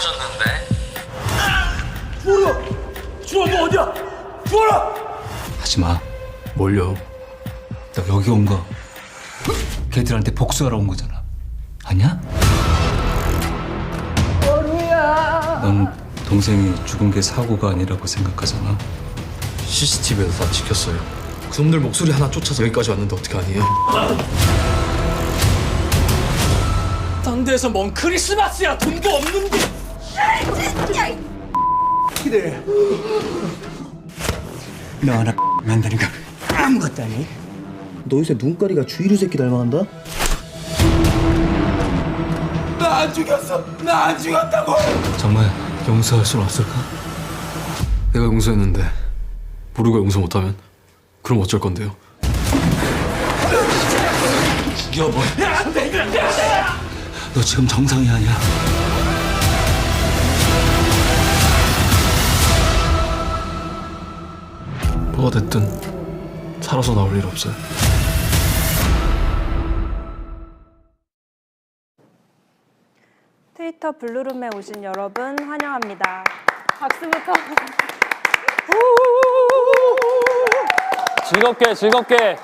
없었는데. 주원아! 주원 너 어디야? 주원아! 하지마. 몰려. 나 여기 온 거 걔들한테 복수하러 온 거잖아. 아니야? 원우야! 넌 동생이 죽은 게 사고가 아니라고 생각하잖아. CCTV에서 다 찍혔어요. 그놈들 목소리 하나 쫓아서 여기까지 왔는데 어떻게 아니에요? 딴 데서 뭔 크리스마스야! 돈도 없는데! 기대. 너 하나 만다니까 아무것도 아니? 너 요새 눈가리가 주이루 새끼 닮아간다? 나 안 죽였어! 나 안 죽였다고! 정말 용서할 순 없을까? 내가 용서했는데 모르고 용서 못하면 그럼 어쩔 건데요? 죽여버려. 너 지금 정상이 아니야. 뭐가 됐든 살아서 나올 일 없어요. 트위터 블루룸에 오신 여러분 환영합니다. 박수부터. 즐겁게.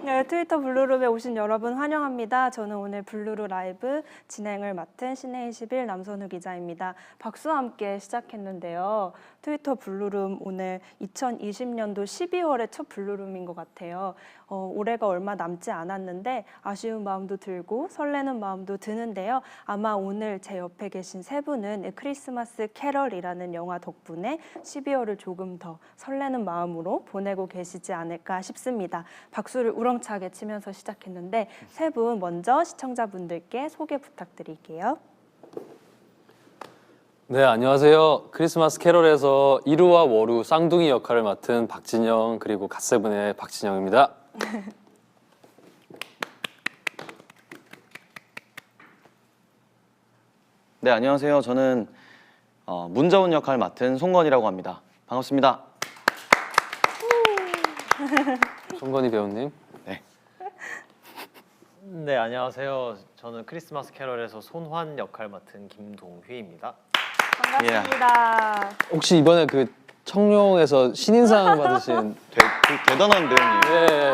네, 트위터 블루룸에 오신 여러분 환영합니다. 저는 오늘 블루룸 라이브 진행을 맡은 신의21 남선우 기자입니다. 박수와 함께 시작했는데요. 트위터 블루룸 오늘 2020년도 12월의 첫 블루룸인 것 같아요. 올해가 얼마 남지 않았는데 아쉬운 마음도 들고 설레는 마음도 드는데요. 아마 오늘 제 옆에 계신 세 분은 크리스마스 캐럴이라는 영화 덕분에 12월을 조금 더 설레는 마음으로 보내고 계시지 않을까 싶습니다. 박수를 우렁차게 치면서 시작했는데 세 분 먼저 시청자분들께 소개 부탁드릴게요. 네, 안녕하세요. 크리스마스 캐럴에서 이루와 워루 쌍둥이 역할을 맡은 박진영 그리고 갓세븐의 박진영입니다. 네, 안녕하세요. 저는 문자훈 역할 맡은 송건이라고 합니다. 반갑습니다. 송건희 배우님. 네. 네, 안녕하세요. 저는 크리스마스 캐럴에서 손환 역할 맡은 김동휘입니다. 반갑습니다. 혹시 이번에 그 청룡에서 신인상 받으신 대단한 배우님. 네.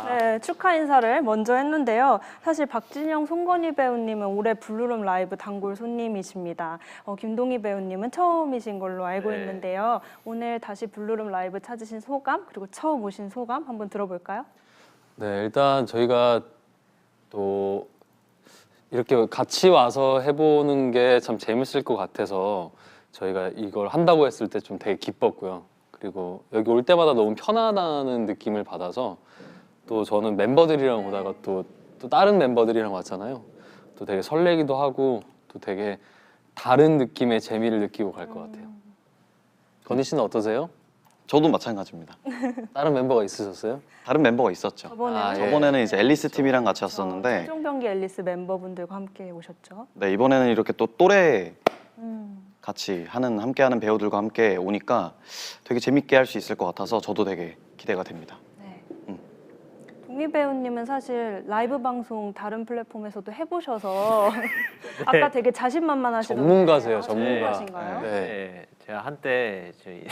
네, 축하 인사를 먼저 했는데요. 사실 박진영, 송건희 배우님은 올해 블루룸 라이브 단골 손님이십니다. 김동희 배우님은 처음이신 걸로 알고 네. 있는데요. 오늘 다시 블루룸 라이브 찾으신 소감, 그리고 처음 오신 소감 한번 들어볼까요? 네, 일단 저희가 또 이렇게 같이 와서 해보는 게 참 재밌을 것 같아서 저희가 이걸 한다고 했을 때 좀 되게 기뻤고요. 그리고 여기 올 때마다 너무 편하다는 느낌을 받아서 또 저는 멤버들이랑 오다가 또 다른 멤버들이랑 왔잖아요. 또 되게 설레기도 하고 또 되게 다른 느낌의 재미를 느끼고 갈 것 같아요. 건희 씨는 어떠세요? 저도 마찬가지입니다. 다른 멤버가 있으셨어요? 다른 멤버가 있었죠. 저번에는, 저번에는 이제 앨리스 팀이랑 같이 왔었는데 최종병기 앨리스 멤버분들과 함께 오셨죠. 네, 이번에는 이렇게 또 또래 같이 함께하는 배우들과 함께 오니까 되게 재밌게 할 수 있을 것 같아서 저도 되게 기대가 됩니다. 네. 동희 배우님은 사실 라이브 방송 다른 플랫폼에서도 해보셔서 아까 되게 자신만만하시던데 전문가세요, 전문가신가요? 네. 네, 제가 한때 저희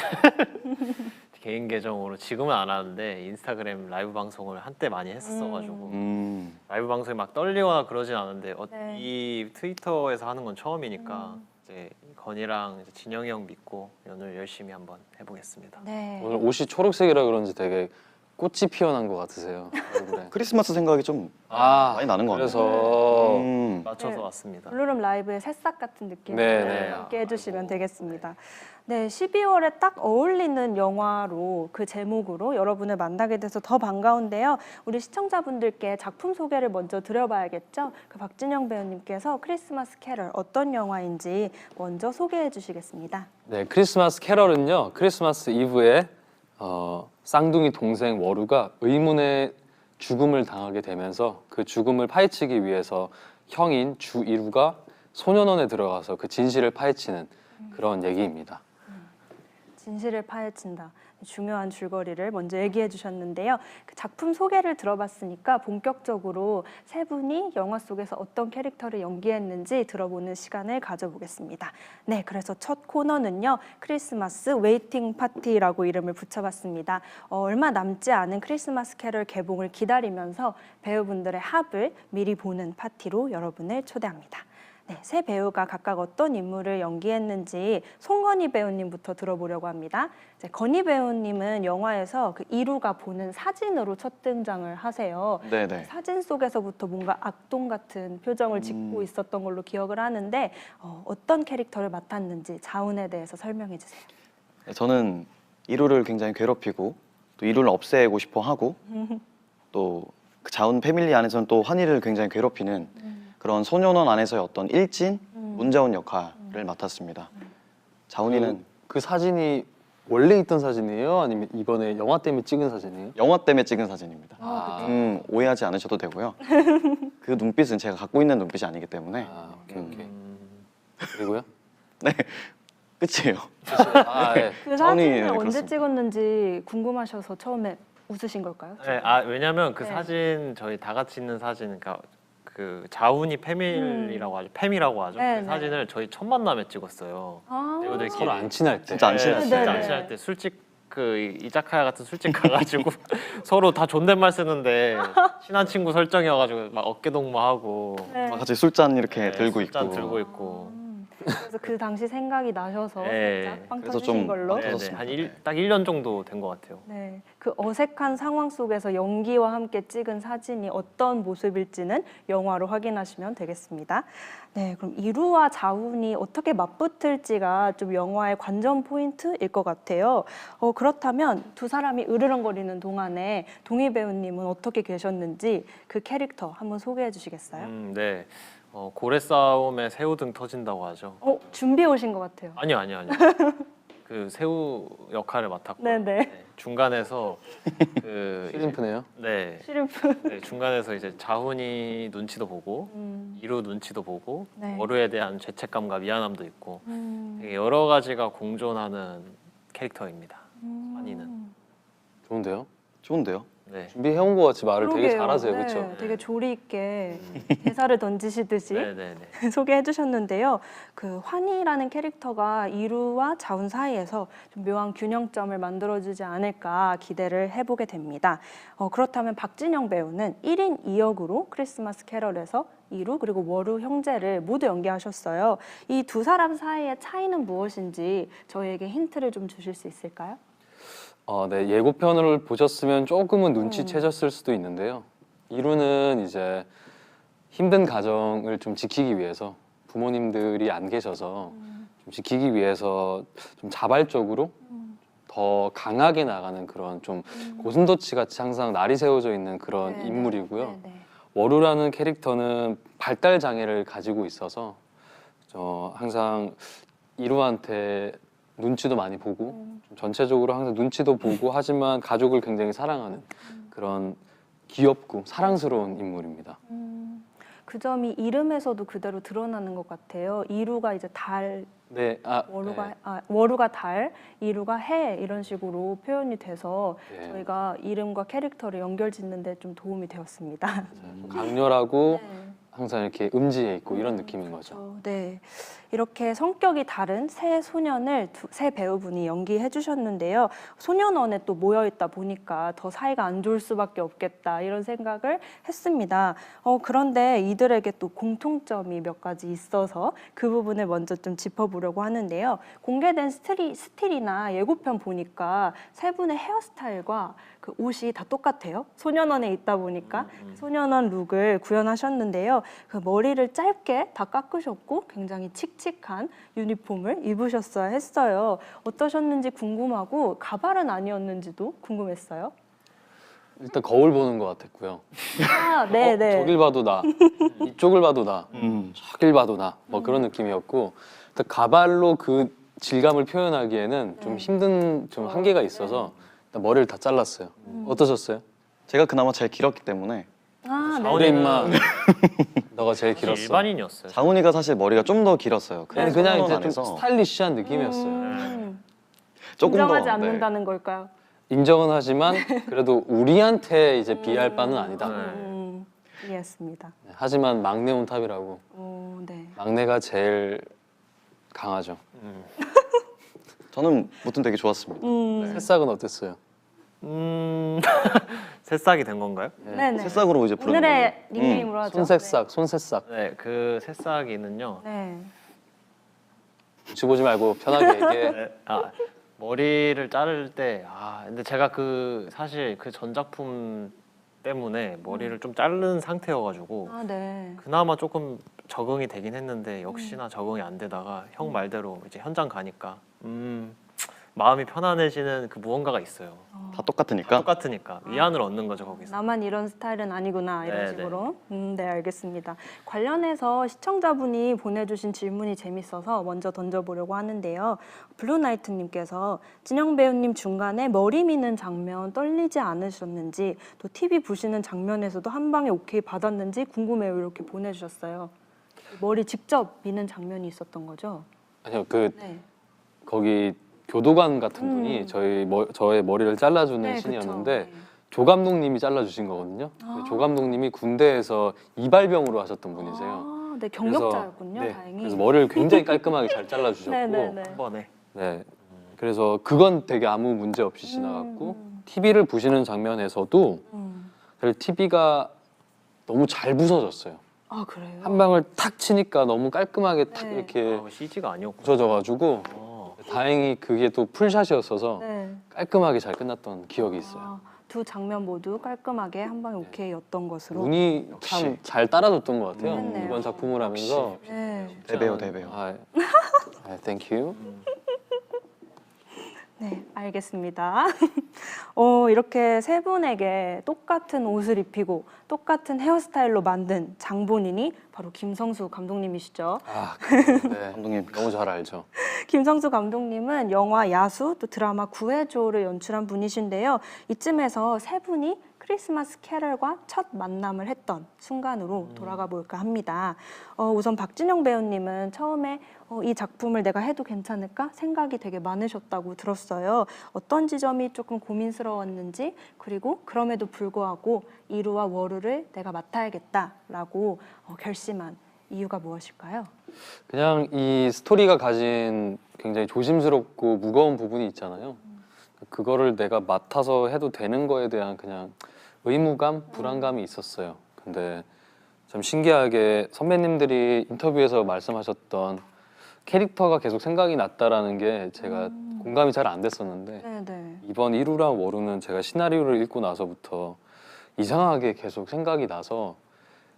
개인 계정으로 지금은 안 하는데 인스타그램 라이브 방송을 한때 많이 했었어가지고 라이브 방송이 막 떨리거나 그러진 않은데 네. 이 트위터에서 하는 건 처음이니까 이제 건이랑 이제 진영이 형 믿고 오늘 열심히 한번 해보겠습니다. 네. 오늘 옷이 초록색이라 그런지 되게 꽃이 피어난 것 같으세요. 얼굴에. 크리스마스 생각이 좀 아, 많이 나는 것 같아요. 그래서 맞춰서 네. 왔습니다. 블루룸 라이브의 새싹 같은 느낌으로 네. 함께 해주시면 되겠습니다. 네, 12월에 딱 어울리는 영화로 그 제목으로 여러분을 만나게 돼서 더 반가운데요. 우리 시청자분들께 작품 소개를 먼저 드려봐야겠죠. 그 박진영 배우님께서 크리스마스 캐럴 어떤 영화인지 먼저 소개해 주시겠습니다. 네, 크리스마스 캐럴은요. 크리스마스 이브에 쌍둥이 동생 워루가 의문의 죽음을 당하게 되면서 그 죽음을 파헤치기 위해서 형인 주이루가 소년원에 들어가서 그 진실을 파헤치는 그런 얘기입니다. 진실을 파헤친다. 중요한 줄거리를 먼저 얘기해 주셨는데요. 그 작품 소개를 들어봤으니까 본격적으로 세 분이 영화 속에서 어떤 캐릭터를 연기했는지 들어보는 시간을 가져보겠습니다. 네, 그래서 첫 코너는요. 크리스마스 웨이팅 파티라고 이름을 붙여봤습니다. 얼마 남지 않은 크리스마스 캐럴 개봉을 기다리면서 배우분들의 합을 미리 보는 파티로 여러분을 초대합니다. 네, 세 배우가 각각 어떤 인물을 연기했는지 송건희 배우님부터 들어보려고 합니다. 이제 건희 배우님은 영화에서 그 이루가 보는 사진으로 첫 등장을 하세요. 네네. 사진 속에서부터 뭔가 악동 같은 표정을 짓고 있었던 걸로 기억을 하는데 어떤 캐릭터를 맡았는지 자운에 대해서 설명해 주세요. 저는 이루를 굉장히 괴롭히고 또 이루를 없애고 싶어 하고 또 그 자운 패밀리 안에서는 또 환희를 굉장히 괴롭히는 그런 소년원 안에서의 어떤 일진 문자운 역할을 맡았습니다. 자운이는 그 사진이 원래 있던 사진이에요? 아니면 이번에 영화 때문에 찍은 사진이에요? 영화 때문에 찍은 사진입니다. 아, 오해하지 않으셔도 되고요. 그 눈빛은 제가 갖고 있는 눈빛이 아니기 때문에 오케이. 그리고요? 네, 끝이에요. 아, 네. 그 자운이 사진을 언제 그렇습니다. 찍었는지 궁금하셔서 처음에 웃으신 걸까요? 네, 왜냐면 그 네. 사진 저희 다 같이 있는 사진, 그러니까 그 자운이 패밀리라고 하죠, 팸이라고 하죠. 네, 그 네. 사진을 저희 첫 만남에 찍었어요. 아, 배우들끼리. 서로 안 친할 때. 진짜 안 친할 때. 진짜 네, 안 네. 친할 때 술집 그 이자카야 같은 술집 가가지고 서로 다 존댓말 쓰는데 친한 친구 설정이어가지고 막 어깨 동무하고 네. 막 같이 술잔 이렇게 네, 들고 술잔 있고. 들고 있고. 그래서 그 당시 생각이 나셔서 네. 살짝 빵 그래서 터지신 좀 걸로. 네. 네네, 터졌습니다. 딱 1년 정도 된 것 같아요. 네, 그 어색한 상황 속에서 연기와 함께 찍은 사진이 어떤 모습일지는 영화로 확인하시면 되겠습니다. 네, 그럼 이루와 자운이 어떻게 맞붙을지가 좀 영화의 관전 포인트일 것 같아요. 그렇다면 두 사람이 으르렁거리는 동안에 동희 배우님은 어떻게 계셨는지 그 캐릭터 한번 소개해 주시겠어요? 네. 고래 싸움에 새우등 터진다고 하죠. 준비해 오신 것 같아요. 아니요. 그 새우 역할을 맡았고 네네. 중간에서 그 시림프네요. 네, 시림프. 네, 중간에서 이제 자훈이 눈치도 보고 이루 눈치도 보고 네. 어루에 대한 죄책감과 미안함도 있고 음. 되게 여러 가지가 공존하는 캐릭터입니다. 환희는. 좋은데요? 좋은데요? 네. 준비해온 것 같이 말을 되게 그러게요. 잘하세요, 네, 그렇죠? 되게 조리 있게 대사를 던지시듯이 네네네. 소개해 주셨는데요. 그 환희라는 캐릭터가 이루와 자운 사이에서 좀 묘한 균형점을 만들어주지 않을까 기대를 해보게 됩니다. 그렇다면 박진영 배우는 1인 2역으로 크리스마스 캐럴에서 이루 그리고 워루 형제를 모두 연기하셨어요. 이 두 사람 사이의 차이는 무엇인지 저희에게 힌트를 좀 주실 수 있을까요? 네, 예고편을 보셨으면 조금은 눈치채셨을 수도 있는데요. 이루는 이제 힘든 가정을 좀 지키기 위해서 부모님들이 안 계셔서 좀 지키기 위해서 좀 자발적으로 더 강하게 나가는 그런 좀 고슴도치 같이 항상 날이 세워져 있는 그런 네, 인물이고요. 네, 네. 워루라는 캐릭터는 발달 장애를 가지고 있어서 항상 이루한테 눈치도 많이 보고 좀 전체적으로 항상 눈치도 보고 하지만 가족을 굉장히 사랑하는 그런 귀엽고 사랑스러운 인물입니다. 그 점이 이름에서도 그대로 드러나는 것 같아요. 이루가 이제 달, 네, 워루가 달, 이루가 해 이런 식으로 표현이 돼서 네. 저희가 이름과 캐릭터를 연결짓는 데 좀 도움이 되었습니다. 좀 강렬하고 네. 항상 이렇게 음지에 있고 이런 느낌인 거죠. 네, 이렇게 성격이 다른 세 소년을 세 배우분이 연기해 주셨는데요. 소년원에 또 모여 있다 보니까 더 사이가 안 좋을 수밖에 없겠다 이런 생각을 했습니다. 그런데 이들에게 또 공통점이 몇 가지 있어서 그 부분을 먼저 좀 짚어보려고 하는데요. 공개된 스틸이나 예고편 보니까 세 분의 헤어스타일과 그 옷이 다 똑같아요. 소년원에 있다 보니까 소년원 룩을 구현하셨는데요. 그 머리를 짧게 다 깎으셨고 굉장히 칙칙한 유니폼을 입으셨어야 했어요. 어떠셨는지 궁금하고 가발은 아니었는지도 궁금했어요. 일단 거울 보는 것 같았고요. 네네. 저길 봐도 나, 이쪽을 봐도 나, 저길 봐도 나, 뭐 그런 느낌이었고 일단 가발로 그 질감을 표현하기에는 좀 힘든 좀 한계가 있어서 일단 머리를 다 잘랐어요. 어떠셨어요? 제가 그나마 제일 길었기 때문에 우리 임마 너가 제일 사실 길었어. 일반인이었어요. 자훈이가 사실 머리가 좀 더 길었어요. 아니, 그냥 소년원 이제 좀 안에서. 스타일리시한 느낌이었어요. 조금 더, 인정하지 네. 않는다는 걸까요? 인정은 하지만 그래도 우리한테 이제 비할 바는 아니다. 이해했습니다. 네, 하지만 막내 온탑이라고. 네. 막내가 제일 강하죠. 저는 무튼 되게 좋았습니다. 새싹은 어땠어요? 새싹이 된 건가요? 네네. 새싹으로 이제 부르는 오늘의 닉네임으로 하죠. 손새싹, 손새싹. 네, 그 새싹이는요. 네. 눈치 보지 말고 편하게 얘기해. 네, 머리를 자를 때 근데 제가 사실 그 전작품 때문에 머리를 좀 자른 상태여가지고 네. 그나마 조금 적응이 되긴 했는데 역시나 적응이 안 되다가 형 말대로 이제 현장 가니까 마음이 편안해지는 그 무언가가 있어요. 다 똑같으니까. 똑같으니까 위안을 얻는 거죠 거기서. 나만 이런 스타일은 아니구나 이런 네, 식으로. 네, 알겠습니다. 관련해서 시청자분이 보내주신 질문이 재밌어서 먼저 던져보려고 하는데요. 블루나이트님께서 진영 배우님 중간에 머리 미는 장면 떨리지 않으셨는지, 또 TV 보시는 장면에서도 한 방에 오케이 받았는지 궁금해요, 이렇게 보내주셨어요. 머리 직접 미는 장면이 있었던 거죠? 아니요, 네. 거기 교도관 같은 분이 저의 머리를 잘라주는 네, 신이었는데 그쵸. 네. 조 감독님이 잘라주신 거거든요. 조 감독님이 군대에서 이발병으로 하셨던 분이세요. 네, 경력자였군요. 그래서, 다행히. 그래서 머리를 굉장히 깔끔하게 잘 잘라주셨고, 네네네. 한 번에. 네, 그래서 그건 되게 아무 문제 없이 지나갔고 TV를 부시는 장면에서도 사실 TV가 너무 잘 부서졌어요. 아, 그래요? 한 방을 탁 치니까 너무 깔끔하게 탁 네. 이렇게 CG가 아니었고. 부서져가지고 다행히 그게 또 풀샷이었어서 네. 깔끔하게 잘 끝났던 기억이 있어요. 두 장면 모두 깔끔하게 한 방에 오케이였던 것으로. 운이 참 잘 따라줬던 것 같아요. 그렇네요. 이번 작품을 하면서. 네. 대배우 대배우. 땡큐. 네, 알겠습니다. 이렇게 세 분에게 똑같은 옷을 입히고 똑같은 헤어스타일로 만든 장본인이 바로 김성수 감독님이시죠. 네. 감독님. 너무 잘 알죠. 김성수 감독님은 영화 야수, 또 드라마 구해줘를 연출한 분이신데요. 이쯤에서 세 분이 크리스마스 캐럴과 첫 만남을 했던 순간으로 돌아가 볼까 합니다. 우선 박진영 배우님은 처음에 이 작품을 내가 해도 괜찮을까 생각이 되게 많으셨다고 들었어요. 어떤 지점이 조금 고민스러웠는지, 그리고 그럼에도 불구하고 이루와 워루를 내가 맡아야겠다라고 결심한 이유가 무엇일까요? 그냥 이 스토리가 가진 굉장히 조심스럽고 무거운 부분이 있잖아요. 그거를 내가 맡아서 해도 되는 거에 대한 그냥 의무감, 불안감이 있었어요. 근데 참 신기하게 선배님들이 인터뷰에서 말씀하셨던 캐릭터가 계속 생각이 났다라는 게 제가 공감이 잘 안 됐었는데 네네. 이번 1호랑 워루는 제가 시나리오를 읽고 나서부터 이상하게 계속 생각이 나서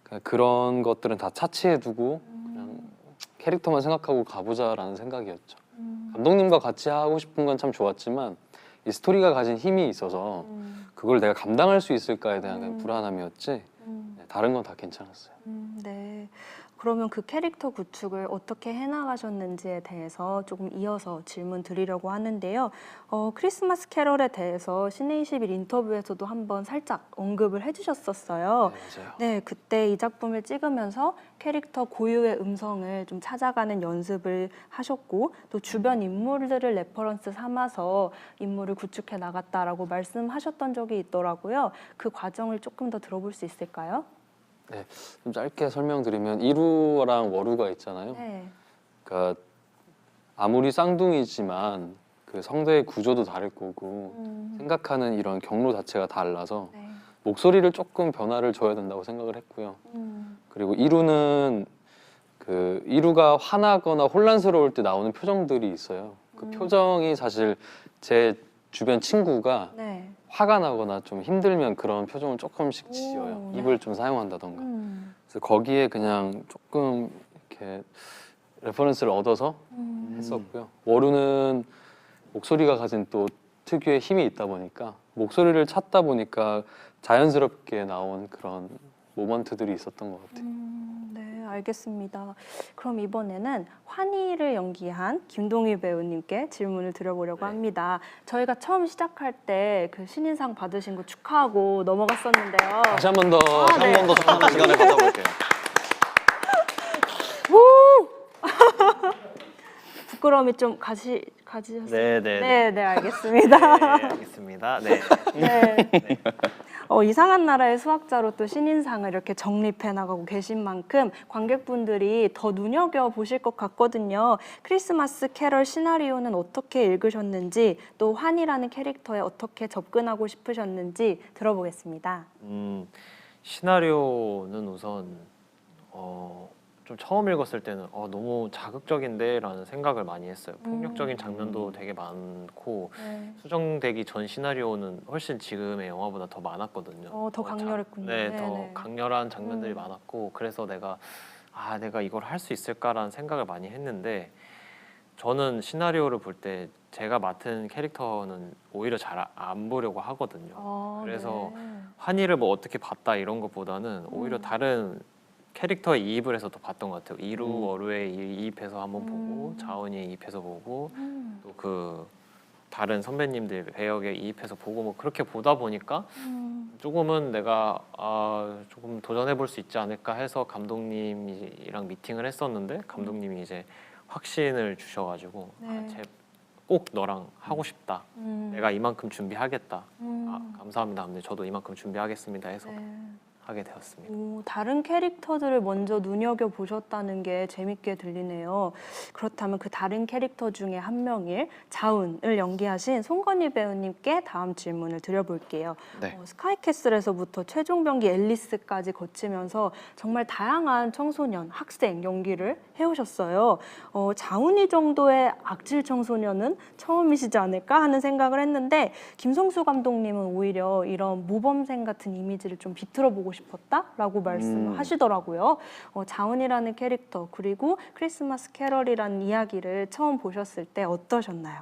그냥 그런 것들은 다 차치해두고 그냥 캐릭터만 생각하고 가보자라는 생각이었죠. 감독님과 같이 하고 싶은 건 참 좋았지만 이 스토리가 가진 힘이 있어서 그걸 내가 감당할 수 있을까에 대한 그냥 불안함이었지 네, 다른 건 다 괜찮았어요. 네. 그러면 그 캐릭터 구축을 어떻게 해나가셨는지에 대해서 조금 이어서 질문 드리려고 하는데요. 크리스마스 캐럴에 대해서 신의21 인터뷰에서도 한번 살짝 언급을 해주셨었어요. 네, 맞아요. 네, 그때 이 작품을 찍으면서 캐릭터 고유의 음성을 좀 찾아가는 연습을 하셨고, 또 주변 인물들을 레퍼런스 삼아서 인물을 구축해 나갔다라고 말씀하셨던 적이 있더라고요. 그 과정을 조금 더 들어볼 수 있을까요? 네, 좀 짧게 설명드리면 1호랑 워루가 있잖아요. 네. 그러니까 아무리 쌍둥이지만 그 성대의 구조도 다를 거고 생각하는 이런 경로 자체가 달라서 네. 목소리를 조금 변화를 줘야 된다고 생각을 했고요. 그리고 1호는 그 1호가 화나거나 혼란스러울 때 나오는 표정들이 있어요. 그 표정이 사실 제 주변 친구가 네. 화가 나거나 좀 힘들면 그런 표정을 조금씩 지어요. 네. 입을 좀 사용한다던가. 그래서 거기에 그냥 조금 이렇게 레퍼런스를 얻어서 했었고요. 워루는 목소리가 가진 또 특유의 힘이 있다 보니까 목소리를 찾다 보니까 자연스럽게 나온 그런 모먼트들이 있었던 것 같아요. 네, 알겠습니다. 그럼 이번에는 환희를 연기한 김동희 배우님께 질문을 드려보려고 합니다. 저희가 처음 시작할 때 그 신인상 받으신 거 축하하고 넘어갔었는데요. 다시 한 번 더. 네. 한 번 더 축하하는 시간을 가져볼게요. 부끄러움이 좀 가지셨어요? 네네. 네, 네, 알겠습니다. 네, 알겠습니다. 네. 네. 이상한 나라의 수학자로 또 신인상을 이렇게 정립해 나가고 계신 만큼 관객분들이 더 눈여겨 보실 것 같거든요. 크리스마스 캐럴 시나리오는 어떻게 읽으셨는지, 또 환이라는 캐릭터에 어떻게 접근하고 싶으셨는지 들어보겠습니다. 시나리오는 우선 좀 처음 읽었을 때는 너무 자극적인데 라는 생각을 많이 했어요. 폭력적인 장면도 되게 많고 수정되기 전 시나리오는 훨씬 지금의 영화보다 더 많았거든요. 더 강렬했군요. 네, 더 네네. 강렬한 장면들이 많았고 그래서 내가 이걸 할 수 있을까라는 생각을 많이 했는데 저는 시나리오를 볼 때 제가 맡은 캐릭터는 오히려 잘 안 보려고 하거든요. 그래서 네. 환희를 뭐 어떻게 봤다 이런 것보다는 오히려 다른 캐릭터에 이입을 해서 더 봤던 것 같아요. 이루 어루에 이입해서 한번 보고 자원이에 이입해서 보고 또 그 다른 선배님들 배역에 이입해서 보고 뭐 그렇게 보다 보니까 조금은 내가 조금 도전해 볼 수 있지 않을까 해서 감독님이랑 미팅을 했었는데 감독님이 이제 확신을 주셔가지고 꼭 너랑 하고 싶다. 내가 이만큼 준비하겠다. 감사합니다. 근데 저도 이만큼 준비하겠습니다 해서 하게 되었습니다. 다른 캐릭터들을 먼저 눈여겨보셨다는 게 재밌게 들리네요. 그렇다면 그 다른 캐릭터 중에 한 명일 자운을 연기하신 송건희 배우님께 다음 질문을 드려볼게요. 네. 스카이캐슬에서부터 최종병기 앨리스까지 거치면서 정말 다양한 청소년, 학생 연기를 해오셨어요. 자운이 정도의 악질 청소년은 처음이시지 않을까 하는 생각을 했는데 김성수 감독님은 오히려 이런 모범생 같은 이미지를 좀 비틀어보고 싶었다라고 말씀하시더라고요. 자운이라는 캐릭터 그리고 크리스마스 캐럴이라는 이야기를 처음 보셨을 때 어떠셨나요?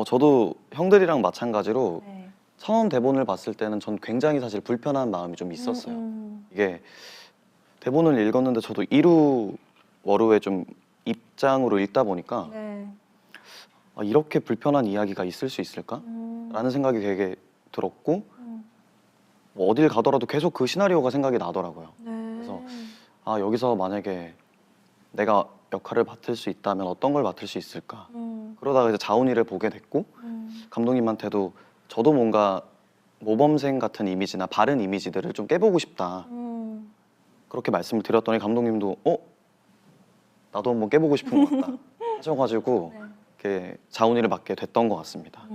저도 형들이랑 마찬가지로 네. 처음 대본을 봤을 때는 전 굉장히 사실 불편한 마음이 좀 있었어요. 이게 대본을 읽었는데 저도 이루 워루의 좀 입장으로 읽다 보니까 네. 이렇게 불편한 이야기가 있을 수 있을까? 라는 생각이 되게 들었고 뭐 어딜 가더라도 계속 그 시나리오가 생각이 나더라고요. 네. 그래서 여기서 만약에 내가 역할을 맡을 수 있다면 어떤 걸 맡을 수 있을까? 그러다가 이제 자운이를 보게 됐고 감독님한테도 저도 뭔가 모범생 같은 이미지나 바른 이미지들을 좀 깨보고 싶다. 그렇게 말씀을 드렸더니 감독님도 나도 한번 깨보고 싶은 것 같다 하셔가지고 이렇게 자운이를 맡게 됐던 것 같습니다.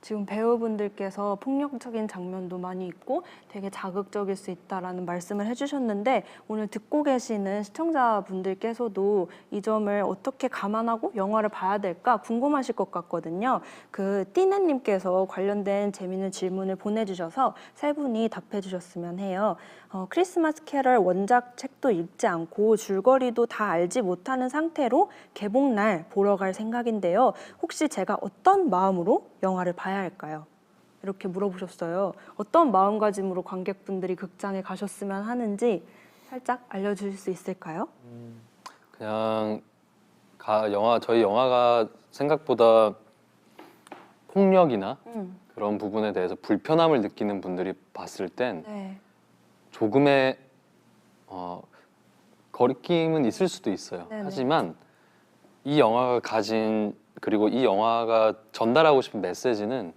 지금 배우분들께서 폭력적인 장면도 많이 있고 되게 자극적일 수 있다라는 말씀을 해주셨는데 오늘 듣고 계시는 시청자분들께서도 이 점을 어떻게 감안하고 영화를 봐야 될까 궁금하실 것 같거든요. 그 띠네님께서 관련된 재미있는 질문을 보내주셔서 세 분이 답해 주셨으면 해요. 크리스마스 캐럴 원작 책도 읽지 않고 줄거리도 다 알지 못하는 상태로 개봉날 보러 갈 생각인데요. 혹시 제가 어떤 마음으로 영화를 봐야 할까요? 이렇게 물어보셨어요. 어떤 마음가짐으로 관객분들이 극장에 가셨으면 하는지 살짝 알려주실 수 있을까요? 그냥 저희 영화가 생각보다 폭력이나 그런 부분에 대해서 불편함을 느끼는 분들이 봤을 땐 네. 조금의 거리낌은 있을 수도 있어요. 네네. 하지만 이 영화가 그리고 이 영화가 전달하고 싶은 메시지는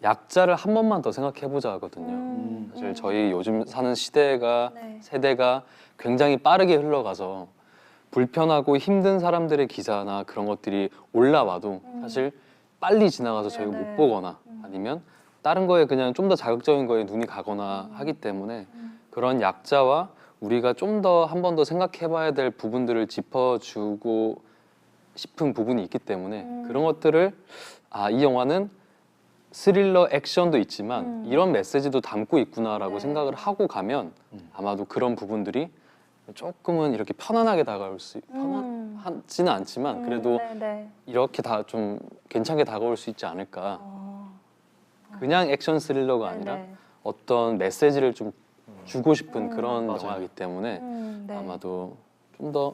약자를 한 번만 더 생각해보자 하거든요. 사실 저희 요즘 사는 세대가 굉장히 빠르게 흘러가서 불편하고 힘든 사람들의 기사나 그런 것들이 올라와도 사실 빨리 지나가서 저희가 못 보거나 아니면 다른 거에 그냥 좀 더 자극적인 거에 눈이 가거나 하기 때문에 그런 약자와 우리가 좀 더 한 번 더 생각해봐야 될 부분들을 짚어주고 싶은 부분이 있기 때문에 그런 것들을 이 영화는 스릴러 액션도 있지만 이런 메시지도 담고 있구나라고 생각을 하고 가면 아마도 그런 부분들이 조금은 이렇게 편안하게 다가올 수 편하지는 않지만 그래도 이렇게 다 좀 괜찮게 다가올 수 있지 않을까. 그냥 액션 스릴러가 아니라 어떤 메시지를 좀 주고 싶은 그런 영화이기 때문에 아마도 좀 더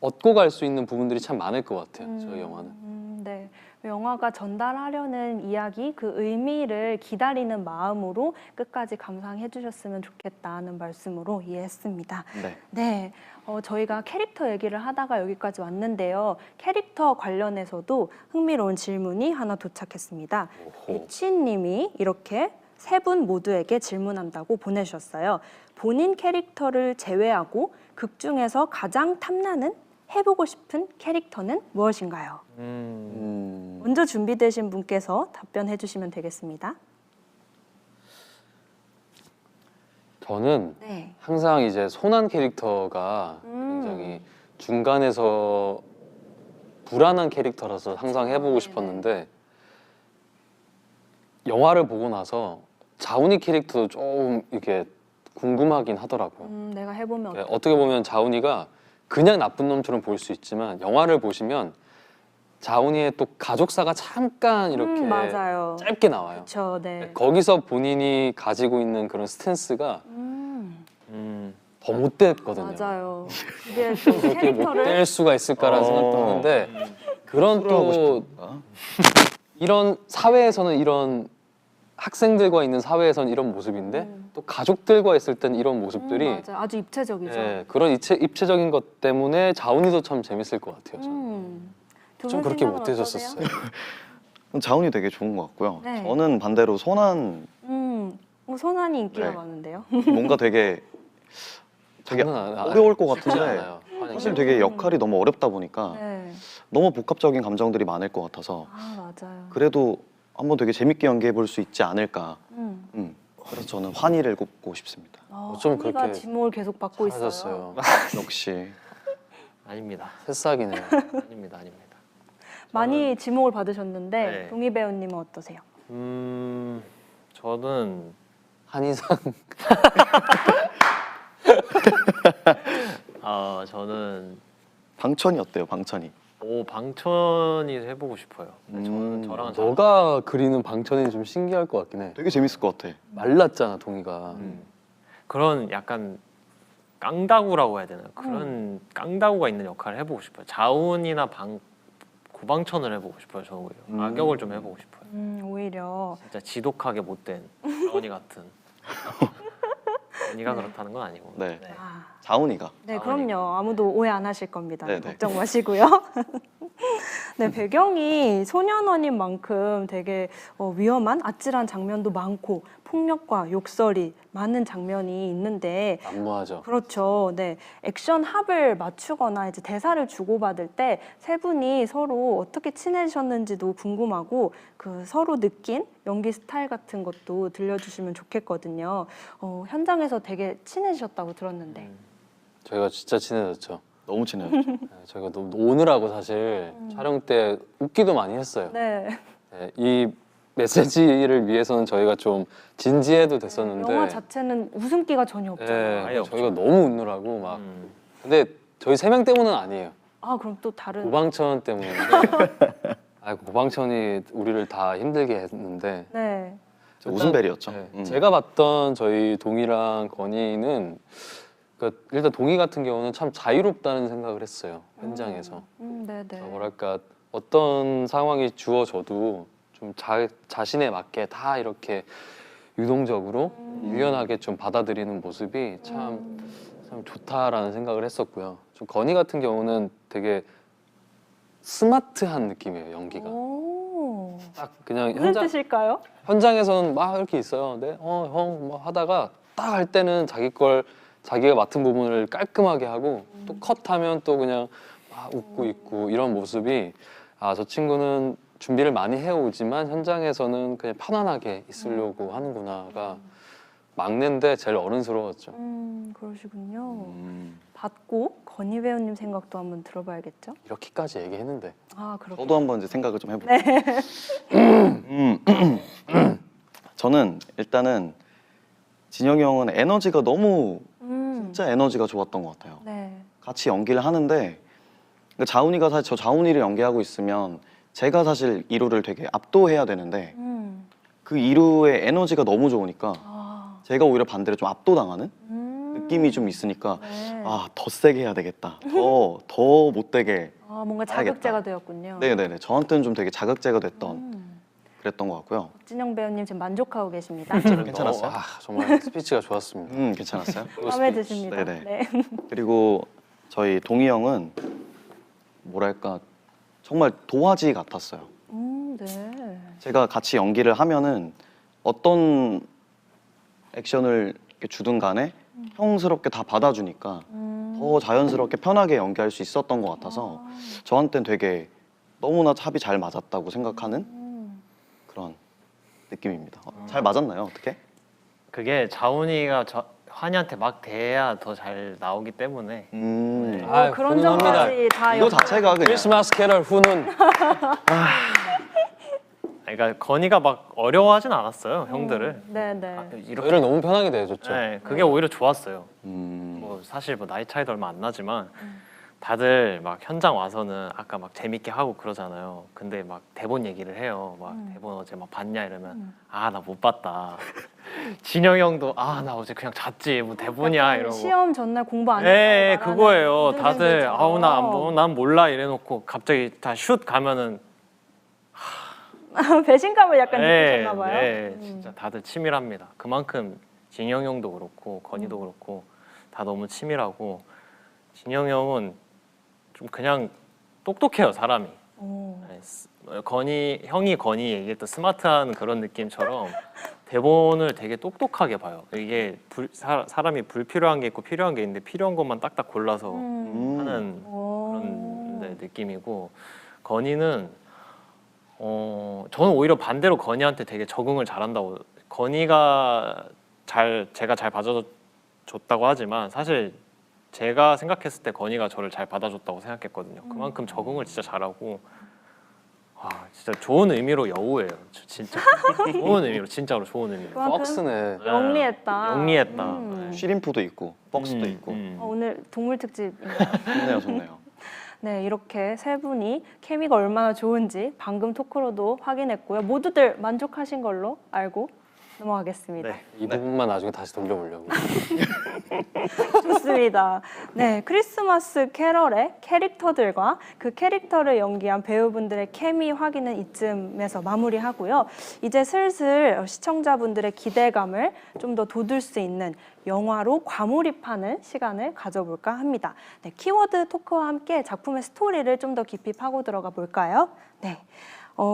얻고 갈 수 있는 부분들이 참 많을 것 같아요. 저희 영화는. 네. 영화가 전달하려는 이야기, 그 의미를 기다리는 마음으로 끝까지 감상해 주셨으면 좋겠다는 말씀으로 이해했습니다. 네. 네, 저희가 캐릭터 얘기를 하다가 여기까지 왔는데요. 캐릭터 관련해서도 흥미로운 질문이 하나 도착했습니다. 이치님이 이렇게 세 분 모두에게 질문한다고 보내주셨어요. 본인 캐릭터를 제외하고 극 중에서 가장 탐나는 해보고 싶은 캐릭터는 무엇인가요? 먼저 준비되신 분께서 답변해 주시면 되겠습니다. 저는 네. 항상 이제 손한 캐릭터가 굉장히 중간에서 불안한 캐릭터라서 항상 해보고 싶었는데 영화를 보고 나서 자훈이 캐릭터도 좀 이렇게 궁금하긴 하더라고요. 내가 해보면 어떨까? 어떻게 보면 자훈이가 그냥 나쁜 놈처럼 보일 수 있지만 영화를 보시면 자훈이의 또 가족사가 잠깐 이렇게 맞아요. 짧게 나와요. 그렇죠. 네. 거기서 본인이 가지고 있는 그런 스탠스가 더 못됐거든요. 맞아요. 이게 또 그렇게 캐릭터를 못될 수가 있을까라는 생각도 하는데 그런 하고 또 싶은가? 이런 사회에서는 이런 학생들과 있는 사회에서는 이런 모습인데 또 가족들과 있을 땐 이런 모습들이 맞아요. 아주 입체적이죠. 예, 그런 입체적인 것 때문에 자훈이도 참 재밌을 것 같아요. 저는. 두 좀 분 그렇게 생각은 못해졌었어요. 자훈이 되게 좋은 것 같고요. 네. 저는 반대로 손한 손한이 인기가 네. 많은데요. 뭔가 되게 장난 안- 어려울 것 쉽지 같은데 않아요. 하는 사실 게. 되게 역할이 너무 어렵다 보니까 네. 너무 복합적인 감정들이 많을 것 같아서 맞아요. 그래도 한번 되게 재밌게 연기해 볼 수 있지 않을까. 음. 그래서 저는 환희를 꼽고 싶습니다. 좀 한이가 그렇게 지목을 계속 받고 있어요. 잘하셨어요. 역시 아닙니다. 새싹이네요. 아닙니다. 아닙니다. 많이 지목을 받으셨는데 네. 동희 배우님은 어떠세요? 저는 한이상 저는 방천이 어때요? 방천이. 방천이 해보고 싶어요. 저는 저랑 너가 그리는 방천이 좀 신기할 것 같긴 해. 되게 재밌을 것 같아. 말랐잖아 동이가. 그런 약간 깡다구라고 해야 되나 그런 깡다구가 있는 역할을 해보고 싶어요. 자훈이나 고방천을 해보고 싶어요. 저는 오히려 악역을 좀 해보고 싶어요. 오히려 진짜 지독하게 못된 자훈이 같은. 언니가 그렇다는 건 아니고. 네. 네. 자훈이가. 네, 그럼요. 아무도 오해 안 하실 겁니다. 네네. 걱정 마시고요. 네, 배경이 소년원인 만큼 되게 위험한 아찔한 장면도 많고 폭력과 욕설이 많은 장면이 있는데 안무하죠. 그렇죠. 네. 액션 합을 맞추거나 이제 대사를 주고받을 때 세 분이 서로 어떻게 친해지셨는지도 궁금하고 그 서로 느낀 연기 스타일 같은 것도 들려주시면 좋겠거든요. 현장에서 되게 친해지셨다고 들었는데. 저희가 진짜 친해졌죠. 너무 친해요. 네, 저희가 너무 오느라고 사실 촬영 때 웃기도 많이 했어요. 네. 네, 이 메시지를 위해서는 저희가 좀 진지해도 됐었는데 영화 자체는 웃음기가 전혀 없잖아요. 아예 저희가 없죠. 너무 웃느라고 막 근데 저희 세 명 때문은 아니에요. 그럼 또 다른. 고방천 때문인데 고방천이 우리를 다 힘들게 했는데 네. 웃음벨이었죠. 네, 제가 봤던 저희 동이랑 건이는 일단 동이 같은 경우는 참 자유롭다는 생각을 했어요. 현장에서. 네네. 뭐랄까 어떤 상황이 주어져도 좀 자신에 맞게 다 이렇게 유동적으로 유연하게 좀 받아들이는 모습이 참 좋다라는 생각을 했었고요. 좀 건이 같은 경우는 되게 스마트한 느낌이에요, 연기가. 오. 딱 그냥 무슨 뜻일까요? 현장에서는 막 이렇게 있어요. 네, 형, 뭐 하다가 딱 할 때는 자기가 맡은 부분을 깔끔하게 하고 또 컷하면 또 그냥 막 웃고 있고 이런 모습이 저 친구는 준비를 많이 해오지만 현장에서는 그냥 편안하게 있으려고 하는구나가 막내인데 제일 어른스러웠죠. 그러시군요. 받고 건희 배우님 생각도 한번 들어봐야겠죠? 이렇게까지 얘기했는데 그렇군요. 저도 한번 이제 생각을 좀 해볼게요. 저는 일단은 진영이 형은 에너지가 너무 진짜 에너지가 좋았던 것 같아요. 네. 같이 연기를 하는데 자훈이가 사실 저 자훈이를 연기하고 있으면 제가 사실 이루를 되게 압도해야 되는데 그 이루의 에너지가 너무 좋으니까 제가 오히려 반대로 좀 압도당하는 느낌이 좀 있으니까 네. 아, 더 세게 해야 되겠다. 더 못되게. 아, 뭔가 알겠다. 자극제가 되었군요. 네네네. 저한테는 좀 되게 자극제가 됐던 그랬던 것 같고요. 박진영 배우님 지금 만족하고 계십니다. 괜찮았어요? 정말 스피치가 좋았습니다. 괜찮았어요? 마음에 드십니다. 네네. 네. 그리고 저희 동희 형은 뭐랄까 정말 도화지 같았어요. 네. 제가 같이 연기를 하면은 어떤 액션을 이렇게 주든 간에 형스럽게 다 받아주니까 더 자연스럽게 편하게 연기할 수 있었던 것 같아서 저한테는 되게 너무나 합이 잘 맞았다고 생각하는 그런 느낌입니다. 잘 맞았나요? 어떻게? 그게 자훈이가 환희한테 막 대해야 더 잘 나오기 때문에 아, 그런 훈훈합니다. 점까지 다 이거 자체가 그냥 크리스마스 캐럴 훈훈. 그러니까 건이가 막 어려워하진 않았어요 형들을. 네네. 이렇게 저희를 너무 편하게 대해줬죠. 네, 그게 오히려 좋았어요. 음, 뭐 사실 뭐 나이 차이도 얼마 안 나지만 다들 막 현장 와서는 아까 막 재밌게 하고 그러잖아요. 근데 막 대본 얘기를 해요. 막 대본 어제 막 봤냐 이러면 아 나 못 봤다. 진영이 형도 아 나 어제 그냥 잤지 뭐 대본이야 이러고. 시험 전날 공부 안 네, 했다고 그거예요. 말하는 다들 분들처럼. 아우 나 안 보고 난 몰라 이래놓고 갑자기 다 슛 가면은 배신감을 약간 느끼셨나 봐요. 네, 진짜 다들 치밀합니다. 그만큼 진영 형도 그렇고 건이도 그렇고 다 너무 치밀하고 진영 형은 좀 그냥 똑똑해요 사람이. 네, 형이 건이 얘기했던 스마트한 그런 느낌처럼 대본을 되게 똑똑하게 봐요. 이게 사람이 불필요한 게 있고 필요한 게 있는데 필요한 것만 딱딱 골라서 하는 그런 느낌이고 건이는 저는 오히려 반대로 건이한테 되게 적응을 잘한다고. 건이가 제가 잘 받아줬다고 하지만 사실 제가 생각했을 때 건이가 저를 잘 받아줬다고 생각했거든요. 그만큼 적응을 진짜 잘하고 진짜 좋은 의미로 여우예요. 진짜 좋은 의미로 진짜로 좋은 의미로. 그만큼 벅스네. 영리했다. 영리했다. 음. 네. 쉬림프도 있고 벅스도 있고 오늘 동물 특집. 좋네요, 좋네요. 네, 이렇게 세 분이 케미가 얼마나 좋은지 방금 토크로도 확인했고요. 모두들 만족하신 걸로 알고 넘어가겠습니다. 네. 이 부분만 나중에 다시 돌려보려고. 좋습니다. 네, 크리스마스 캐럴의 캐릭터들과 그 캐릭터를 연기한 배우분들의 케미 확인은 이쯤에서 마무리하고요. 이제 슬슬 시청자분들의 기대감을 좀 더 돋울 수 있는 영화로 과몰입하는 시간을 가져볼까 합니다. 네, 키워드 토크와 함께 작품의 스토리를 좀 더 깊이 파고 들어가 볼까요? 네.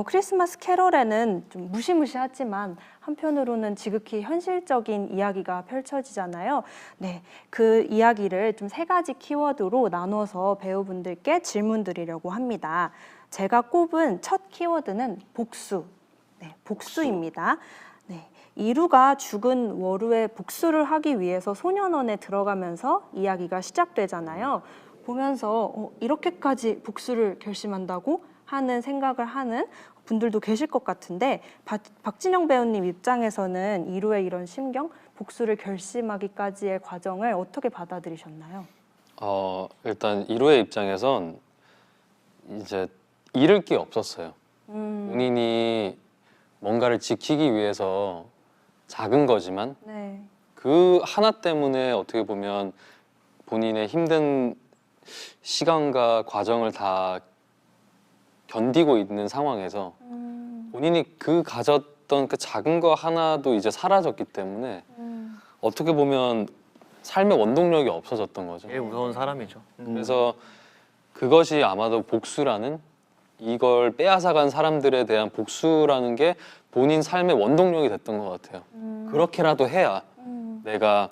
크리스마스 캐럴에는 좀 무시무시하지만 한편으로는 지극히 현실적인 이야기가 펼쳐지잖아요. 네, 그 이야기를 좀 세 가지 키워드로 나눠서 배우분들께 질문 드리려고 합니다. 제가 꼽은 첫 키워드는 복수. 네, 복수입니다. 네, 이루가 죽은 워루의 복수를 하기 위해서 소년원에 들어가면서 이야기가 시작되잖아요. 보면서 이렇게까지 복수를 결심한다고 하는 생각을 하는 분들도 계실 것 같은데 박진영 배우님 입장에서는 이루의 이런 심경, 복수를 결심하기까지의 과정을 어떻게 받아들이셨나요? 일단 이루의 입장에선 이제 잃을 게 없었어요. 본인이 뭔가를 지키기 위해서 작은 거지만 네. 그 하나 때문에 어떻게 보면 본인의 힘든 시간과 과정을 다 견디고 있는 상황에서 본인이 가졌던 그 작은 거 하나도 이제 사라졌기 때문에 어떻게 보면 삶의 원동력이 없어졌던 거죠. 제일 무서운 사람이죠. 그래서 그것이 아마도 복수라는, 이걸 빼앗아간 사람들에 대한 복수라는 게 본인 삶의 원동력이 됐던 것 같아요. 그렇게라도 해야 내가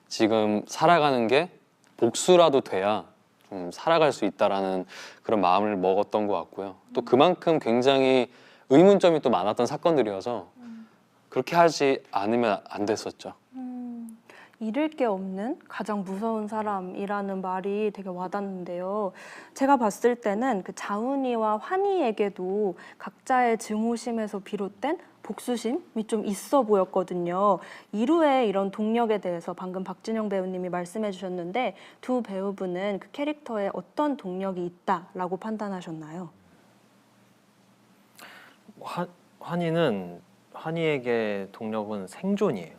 지금 살아가는 게 복수라도 돼야 좀 살아갈 수 있다라는 그런 마음을 먹었던 것 같고요. 또 그만큼 굉장히 의문점이 또 많았던 사건들이어서 그렇게 하지 않으면 안 됐었죠. 잃을 게 없는 가장 무서운 사람이라는 말이 되게 와닿는데요. 제가 봤을 때는 그 자훈이와 환희에게도 각자의 증오심에서 비롯된 복수심이 좀 있어 보였거든요. 이루의 이런 동력에 대해서 방금 박진영 배우님이 말씀해 주셨는데 두 배우분은 그 캐릭터에 어떤 동력이 있다라고 판단하셨나요? 환희에게 동력은 생존이에요.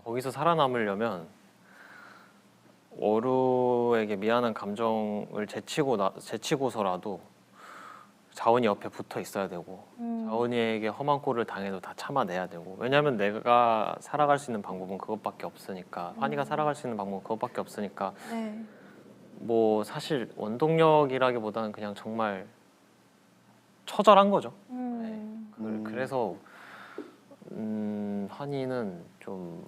거기서 살아남으려면 오루에게 미안한 감정을 제치고서라도 자원이 옆에 붙어 있어야 되고 자원이에게 험한 꼴을 당해도 다 참아내야 되고 왜냐하면 내가 살아갈 수 있는 방법은 그것밖에 없으니까 환희가 살아갈 수 있는 방법은 그것밖에 없으니까 네. 뭐 사실 원동력이라기보다는 그냥 정말 처절한 거죠. 그래서 환희는 좀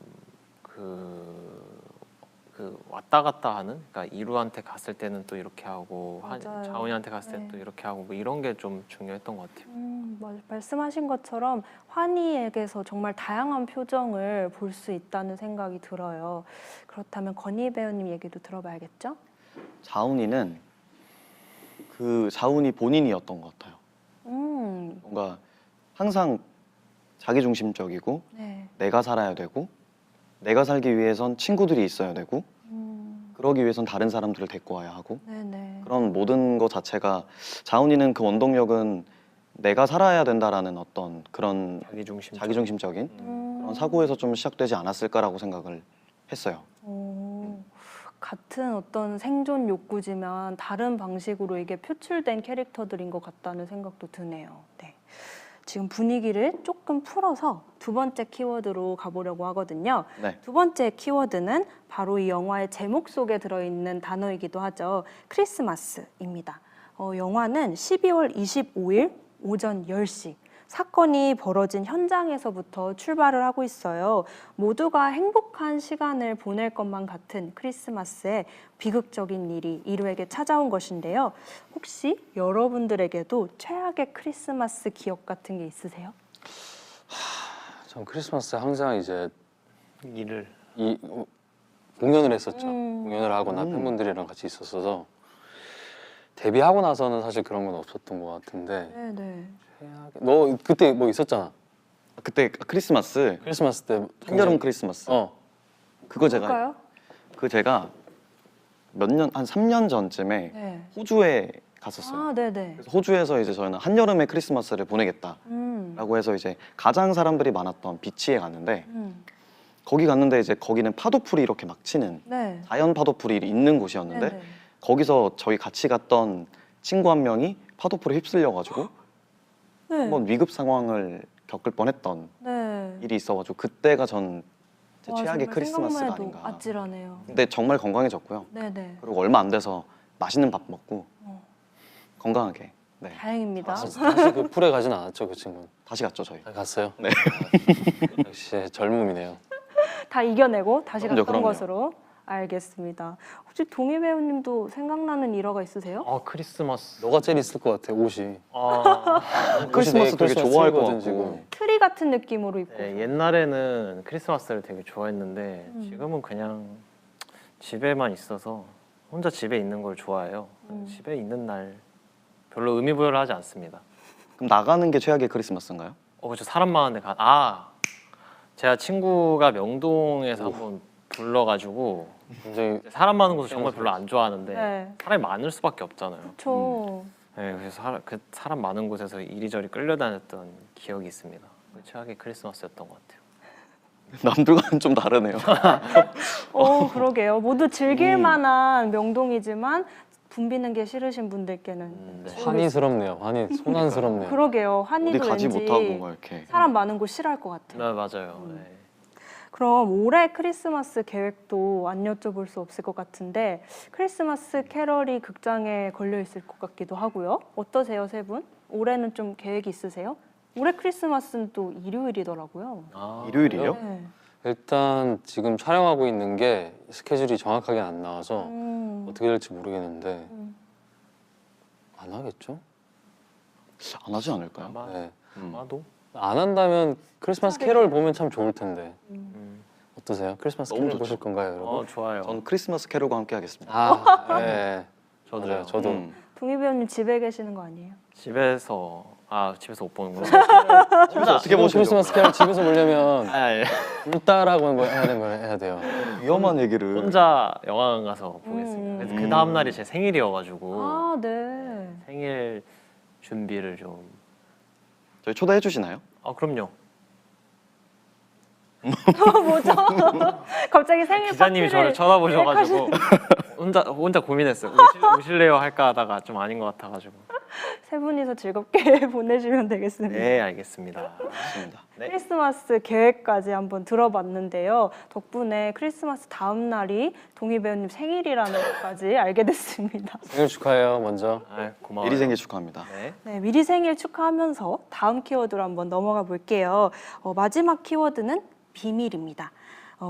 그 왔다 갔다 하는, 그러니까 이루한테 갔을 때는 또 이렇게 하고 맞아요. 자원이한테 갔을 때 네. 또 이렇게 하고 뭐 이런 게 좀 중요했던 것 같아요. 말씀하신 것처럼 환희에게서 정말 다양한 표정을 볼 수 있다는 생각이 들어요. 그렇다면 건희 배우님 얘기도 들어봐야겠죠? 자훈이는 그 자훈이 본인이었던 것 같아요. 뭔가 항상 자기중심적이고 네. 내가 살아야 되고 내가 살기 위해선 친구들이 있어야 되고 그러기 위해선 다른 사람들을 데리고 와야 하고 네네. 그런 모든 것 자체가 자훈이는 그 원동력은 내가 살아야 된다라는 어떤 그런 자기중심적인 그런 사고에서 좀 시작되지 않았을까라고 생각을 했어요. 같은 어떤 생존 욕구지만 다른 방식으로 이게 표출된 캐릭터들인 것 같다는 생각도 드네요. 네. 지금 분위기를 조금 풀어서 두 번째 키워드로 가보려고 하거든요. 네. 두 번째 키워드는 바로 이 영화의 제목 속에 들어있는 단어이기도 하죠. 크리스마스입니다. 영화는 12월 25일 오전 10시 사건이 벌어진 현장에서부터 출발을 하고 있어요. 모두가 행복한 시간을 보낼 것만 같은 크리스마스에 비극적인 일이 이루에게 찾아온 것인데요. 혹시 여러분들에게도 최악의 크리스마스 기억 같은 게 있으세요? 전 크리스마스 항상 이제 일을 공연을 했었죠. 공연을 하거나 팬분들이랑 같이 있었어서 데뷔하고 나서는 사실 그런 건 없었던 것 같은데 네네. 너 그때 뭐 있었잖아. 그때 크리스마스 크리스마스 때 한여름 크리스마스 그거 볼까요? 제가 한 3년 전쯤에 네. 호주에 갔었어요. 아, 네네. 그래서 호주에서 이제 저희는 한여름의 크리스마스를 보내겠다라고 해서 이제 가장 사람들이 많았던 비치에 갔는데 거기 갔는데 이제 거기는 파도풀이 이렇게 막 치는 네. 자연 파도풀이 있는 곳이었는데 네네. 거기서 저희 같이 갔던 친구 한 명이 파도풀에 휩쓸려가지고 네. 한번 위급 상황을 겪을 뻔했던 네. 일이 있어가지고 그때가 전 제 와, 최악의 정말 크리스마스가 생각만 해도 아닌가. 아찔하네요. 근데 정말 건강해졌고요. 네네. 그리고 얼마 안 돼서 맛있는 밥 먹고 건강하게 다행입니다. 다시 그 풀에 가진 않았죠, 그 친구는. 다시 갔죠 저희. 갔어요. 네. 역시 젊음이네요. 다 이겨내고 다시 갔던 그럼요. 것으로 알겠습니다. 혹시 동희 배우님도 생각나는 일화가 있으세요? 크리스마스. 너가 제일 있을 것 같아, 옷이. 크리스마스 되게 좋아할 것 트리거든, 같고. 지금. 트리 같은 느낌으로 입고. 네, 옛날에는 크리스마스를 되게 좋아했는데 지금은 그냥 집에만 있어서 혼자 집에 있는 걸 좋아해요. 집에 있는 날 별로 의미부여를 하지 않습니다. 그럼 나가는 게 최악의 크리스마스인가요? 그렇죠. 사람 많은데 제가 친구가 명동에서 한번 불러가지고 굉장히 사람 많은 곳을 정말 별로 안 좋아하는데 네. 사람이 많을 수밖에 없잖아요. 그렇죠. 네, 그래서 그 사람 많은 곳에서 이리저리 끌려다녔던 기억이 있습니다. 최악의 크리스마스였던 것 같아요. 남들과는 좀 다르네요. 그러게요. 모두 즐길 만한 명동이지만 붐비는 게 싫으신 분들께는 네. 환희스럽네요. 소난스럽네요. 그러게요. 어디 환희도 가지 왠지 못하고 막 이렇게. 사람 많은 곳 싫어할 것 같아요. 네, 맞아요. 네. 그럼 올해 크리스마스 계획도 안 여쭤볼 수 없을 것 같은데 크리스마스 캐럴이 극장에 걸려 있을 것 같기도 하고요. 어떠세요, 세 분? 올해는 좀 계획이 있으세요? 올해 크리스마스는 또 일요일이더라고요. 일요일이요? 네. 일단 지금 촬영하고 있는 게 스케줄이 정확하게 안 나와서 어떻게 될지 모르겠는데 안 하겠죠? 안 하지 않을까요? 아마 네. 아마도 안 한다면 크리스마스 캐럴 보면 참 좋을 텐데 어떠세요? 크리스마스 너무 캐럴 좋죠. 보실 건가요, 여러분? 좋아요. 전 크리스마스 캐롤과 함께 하겠습니다. 네. 저도요. 저도. 동희 배우님 집에 계시는 거 아니에요? 집에서 못 보는구나. 집에서 어떻게 보시죠? 크리스마스 캐럴 집에서 보려면 예. 불따라고 해야 되는 걸 해야 돼요. 위험한 얘기를. 혼자 영화관 가서 보겠습니다. 그래서 그 다음 날이 제 생일이어가지고 아, 네. 생일 준비를 좀. 저희 초대해 주시나요? 그럼요. 뭐죠? 갑자기 생일 기자님이 저를 파티를 쳐다보셔가지고 혼자 고민했어요. 오실래요 할까 하다가 좀 아닌 것 같아가지고. 세 분이서 즐겁게 보내시면 되겠습니다. 네, 알겠습니다. 맞습니다. 네. 크리스마스 계획까지 한번 들어봤는데요. 덕분에 크리스마스 다음 날이 동희 배우님 생일이라는 것까지 알게 됐습니다. 생일 축하해요, 먼저. 아, 고마워요. 미리 생일 축하합니다. 네. 네, 미리 생일 축하하면서 다음 키워드로 한번 넘어가 볼게요. 마지막 키워드는 비밀입니다.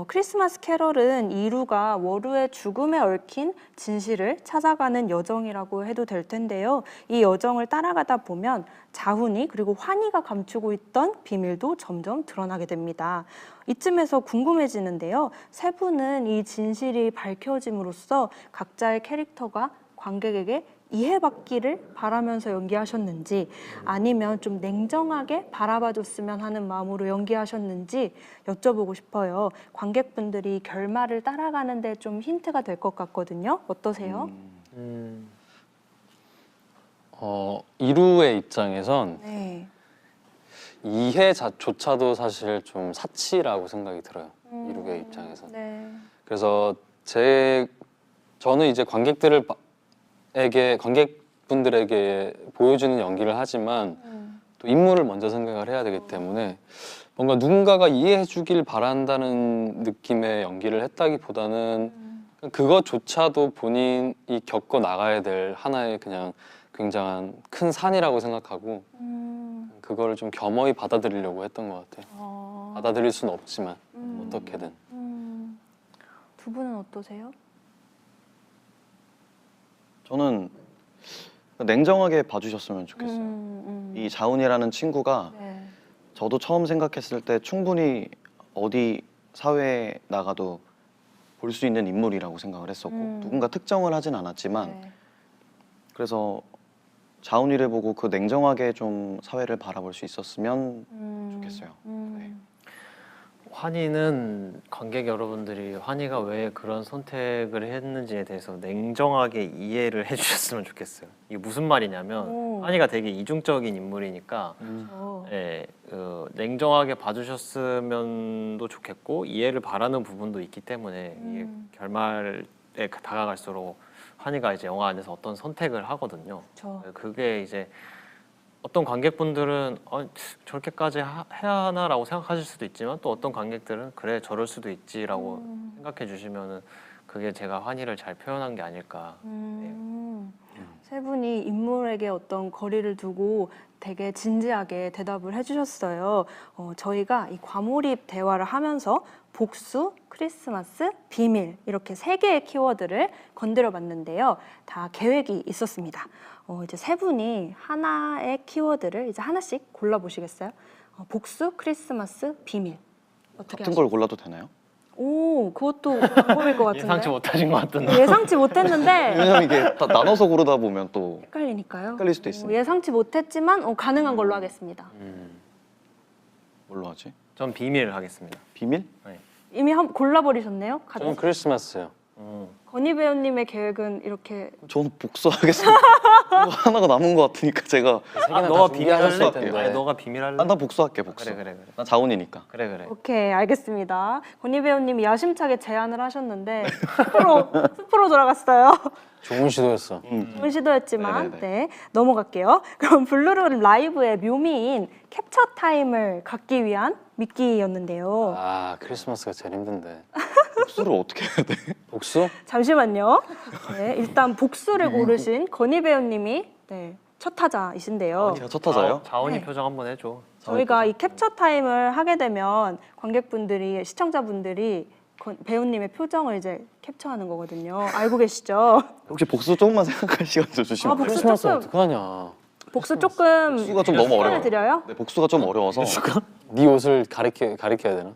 크리스마스 캐럴은 이루가 워루의 죽음에 얽힌 진실을 찾아가는 여정이라고 해도 될 텐데요. 이 여정을 따라가다 보면 자훈이 그리고 환희가 감추고 있던 비밀도 점점 드러나게 됩니다. 이쯤에서 궁금해지는데요. 세 분은 이 진실이 밝혀짐으로써 각자의 캐릭터가 관객에게 이해받기를 바라면서 연기하셨는지 아니면 좀 냉정하게 바라봐줬으면 하는 마음으로 연기하셨는지 여쭤보고 싶어요. 관객분들이 결말을 따라가는 데 좀 힌트가 될 것 같거든요. 어떠세요? 이루의 입장에선 네. 이해조차도 사실 좀 사치라고 생각이 들어요. 이루의 입장에선. 네. 그래서 저는 이제 관객분들에게 보여주는 연기를 하지만 또 인물을 먼저 생각을 해야 되기 때문에 뭔가 누군가가 이해해 주길 바란다는 느낌의 연기를 했다기보다는 그것조차도 본인이 겪어 나가야 될 하나의 그냥 굉장한 큰 산이라고 생각하고 그거를 좀 겸허히 받아들이려고 했던 것 같아요. 받아들일 수는 없지만 어떻게든. 두 분은 어떠세요? 저는 냉정하게 봐주셨으면 좋겠어요. 이 자훈이라는 친구가 네. 저도 처음 생각했을 때 충분히 어디 사회에 나가도 볼 수 있는 인물이라고 생각을 했었고 누군가 특정을 하진 않았지만 네. 그래서 자훈이를 보고 그 냉정하게 좀 사회를 바라볼 수 있었으면 좋겠어요. 네. 환희는 관객 여러분들이 환희가 왜 그런 선택을 했는지에 대해서 냉정하게 이해를 해주셨으면 좋겠어요. 이게 무슨 말이냐면 오. 환희가 되게 이중적인 인물이니까 예, 냉정하게 봐주셨으면도 좋겠고 이해를 바라는 부분도 있기 때문에 이게 결말에 다가갈수록 환희가 이제 영화 안에서 어떤 선택을 하거든요. 그쵸. 그게 이제 어떤 관객분들은 저렇게까지 해야 하나라고 생각하실 수도 있지만 또 어떤 관객들은 그래 저럴 수도 있지라고 생각해 주시면은 그게 제가 환희를 잘 표현한 게 아닐까. 세 분이 인물에게 어떤 거리를 두고 되게 진지하게 대답을 해주셨어요. 저희가 이 과몰입 대화를 하면서 복수, 크리스마스, 비밀 이렇게 세 개의 키워드를 건드려 봤는데요. 다 계획이 있었습니다. 이제 세 분이 하나의 키워드를 이제 하나씩 골라 보시겠어요? 복수, 크리스마스, 비밀. 어떻게 같은 걸 골라도 되나요? 오, 그것도 방법일 것 같은데. 예상치 못하신 것 같던데. 예상치 못했는데 왜냐면 이게 다 나눠서 고르다 보면 또 헷갈리니까요. 헷갈릴 수도 있으니까. 예상치 못했지만 가능한 걸로 하겠습니다. 뭘로 하지? 전 비밀을 하겠습니다. 비밀? 이미 골라버리셨네요? 저는 크리스마스요. 건희 배우님의 계획은 이렇게 저는 복수하겠습니다. 하나가 남은 것 같으니까 제가 너가 비밀 할래? 준비하셨을 텐데. 아니, 너가 비밀 할래? 나 복수할게 복수. 그래. 난 자훈이니까. 그래. 오케이 알겠습니다. 건희 배우님이 야심차게 제안을 하셨는데 숲으로 돌아갔어요. 좋은 시도였어. 좋은 시도였지만 네네네. 네, 넘어갈게요. 그럼 블루룸 라이브의 묘미인 캡처 타임을 갖기 위한 미끼였는데요. 아, 크리스마스가 제일 힘든데. 복수를 어떻게 해야 돼? 복수? 잠시만요. 네, 일단 복수를 고르신 건희 배우님이 네, 첫 타자이신데요. 제가 첫 타자요? 자원이 네. 표정 한번 해줘. 저희가 이 캡처 타임을 하게 되면 관객분들이 시청자분들이 배우님의 표정을 이제 캡처하는 거거든요. 알고 계시죠? 혹시 복수 조금만 생각할 시간 좀 주시면 안 돼요? 복수 크리스마스 조금 어떡하냐. 복수 조금 복수가 좀 너무 어려워. 드려요? 네, 복수가 좀 어려워서 네 옷을 가리켜야 되나?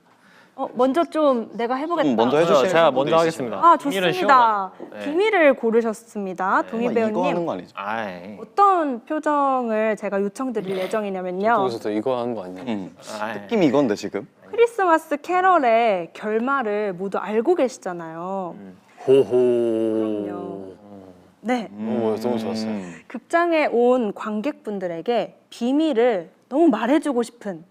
먼저 좀 내가 해보겠다. 먼저 해주세요. 제가 먼저 하겠습니다. 아 비밀은 좋습니다. 쉬운 거. 네. 비밀을 고르셨습니다. 동희 이거 하는 배우님. 거 아니죠? 아이. 어떤 표정을 제가 요청드릴 예정이냐면요. 거기서도 이거 하는 거 아니야? 아이. 느낌이 이건데 지금? 크리스마스 캐럴의 결말을 모두 알고 계시잖아요. 호호. 네. 너무 좋았어요. 극장에 온 관객분들에게 비밀을 너무 말해주고 싶은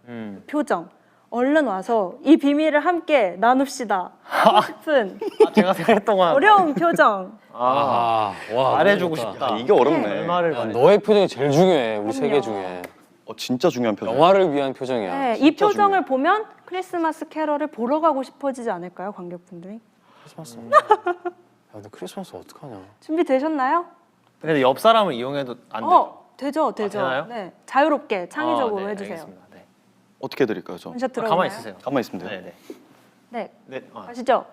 표정 얼른 와서 이 비밀을 함께 나눕시다 하고 싶은 제가 생각했던 건 어려운 표정. 와, 말해주고 너무 싶다. 야, 이게 어렵네. 얼마를 야, 말해. 너의 표정이 제일 중요해. 우리 세 개 그럼요. 중에. 진짜 중요한 표정. 영화를 위한 표정이야. 네, 이 진짜 표정을 보면 크리스마스 캐럴을 보러 가고 싶어지지 않을까요, 관객분들이? 크리스마스. 야, 근데 크리스마스 어떡하냐? 준비되셨나요? 근데 옆 사람을 이용해도 안 되죠? 되죠. 되나요? 네, 자유롭게 창의적으로 네, 해주세요. 알겠습니다. 네. 어떻게 해드릴까요, 저? 원샷 들어가나요? 가만히 있으세요. 가만히 있으면 돼요. 네, 네. 네, 네. 가시죠.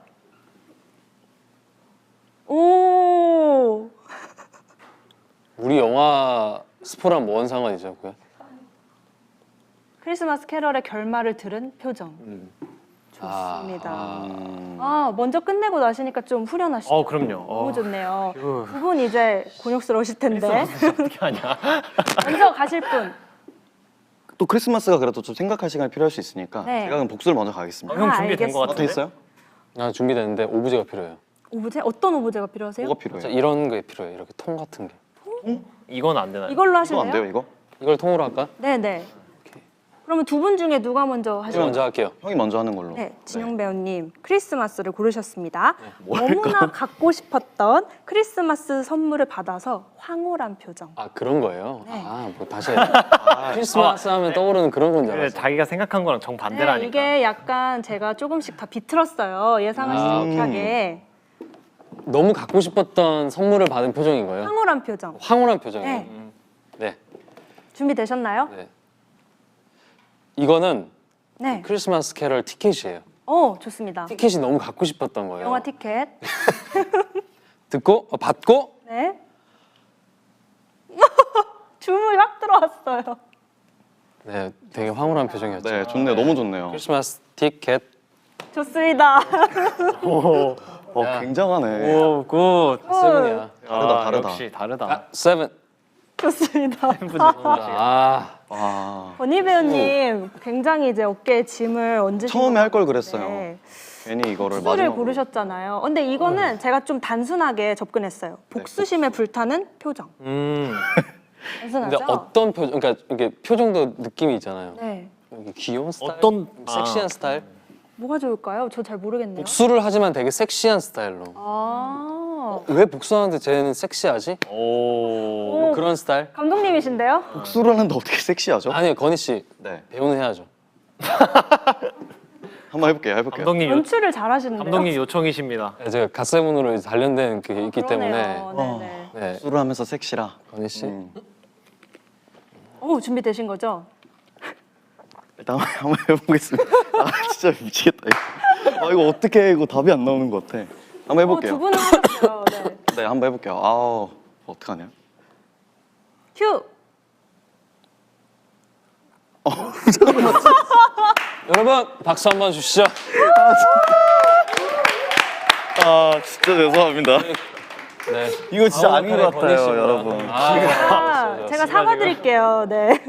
오, 우리 영화 스포랑 뭔 상관이죠, 그게? 크리스마스 캐럴의 결말을 들은 표정. 좋습니다. 먼저 끝내고 나시니까 좀 후련하시죠? 그럼요. 너무 좋네요. 휴. 두 분 이제 곤욕스러우실 텐데. 어떻게 하냐? 먼저 가실 분. 또 크리스마스가 그래도 좀 생각할 시간이 필요할 수 있으니까 네. 제가 그럼 복수를 먼저 가겠습니다. 형 준비된 거 알겠습니다. 같은데? 돼 있어요? 아, 준비됐는데 오브제가 필요해요. 오브제? 어떤 오브제가 필요하세요? 뭐가 자, 필요해요? 이런 게 필요해. 이렇게 통 같은 게. 이건 안 되나요? 이걸로 이거 하실래요? 안 돼요, 이거? 이걸 통으로 할까? 네네. 그러면 두 분 중에 누가 먼저 제가 하실까요? 먼저 할게요. 형이 먼저 하는 걸로. 네, 진영 배우님 크리스마스를 고르셨습니다. 너무나 갖고 싶었던 크리스마스 선물을 받아서 황홀한 표정. 아, 그런 거예요? 네. 아, 뭐 다시 해요. 크리스마스 하면 떠오르는 그런 건줄 그래, 알았어. 자기가 생각한 거랑 정 반대라니까. 이게 약간 제가 조금씩 다 비틀었어요. 예상하시지 못하게. 너무 갖고 싶었던 선물을 받은 표정인 거예요? 황홀한 표정. 황홀한 표정이에요? 네. 네. 준비되셨나요? 네. 이거는 네. 크리스마스 캐럴 티켓이에요. 좋습니다. 티켓이 너무 갖고 싶었던 거예요. 영화 티켓. 듣고 받고 네. 주문이 확 들어왔어요. 네, 되게 황홀한 표정이었죠. 네, 좋네요. 너무 좋네요. 크리스마스 티켓. 좋습니다. 굉장하네. 오, 굿. 세븐이야. 다르다. 역시 다르다. 아, 세븐. 좋습니다. 아, 와, 버니 배우님 굉장히 이제 어깨에 짐을 얹으신 처음에 것 할 걸 같은데 그랬어요. 괜히 이거를 복수를 마지막으로. 고르셨잖아요. 근데 이거는 제가 좀 단순하게 접근했어요. 복수심에 불타는 표정. 근데 단순하죠? 어떤 표정? 그러니까 이게 표정도 느낌이 있잖아요. 네. 여기 귀여운 스타일, 어떤- 섹시한 스타일. 뭐가 좋을까요? 저 잘 모르겠네요. 복수를 하지만 되게 섹시한 스타일로. 왜 복수하는데 쟤는 섹시하지? 오. 뭐 그런 스타일? 감독님이신데요? 복수를 하는데 어떻게 섹시하죠? 아니요, 건희 씨 네, 배우는 해야죠. 한번 해볼게요. 감독님 연출을 잘하시는데요? 감독님 요청이십니다. 네, 제가 갓세븐으로 관련된 그게 있기 때문에. 그러네요. 네네. 네, 복수를 하면서 섹시라. 건희 씨. 준비되신 거죠? 일단 한번 해보겠습니다. 아, 진짜 미치겠다. 이거. 이거 어떻게 해? 이거 답이 안 나오는 것 같아. 한번 해볼게요. 두 분은 하셨어요. 네. 네, 한번 해볼게요. 아우, 어떡하냐? 큐! 여러분 박수 한번 주시죠. 아, 진짜 죄송합니다. 네. 이거 진짜 아닌 그래, 것 건희 같아요, 씨구나. 여러분. 제가 사과드릴게요. 네.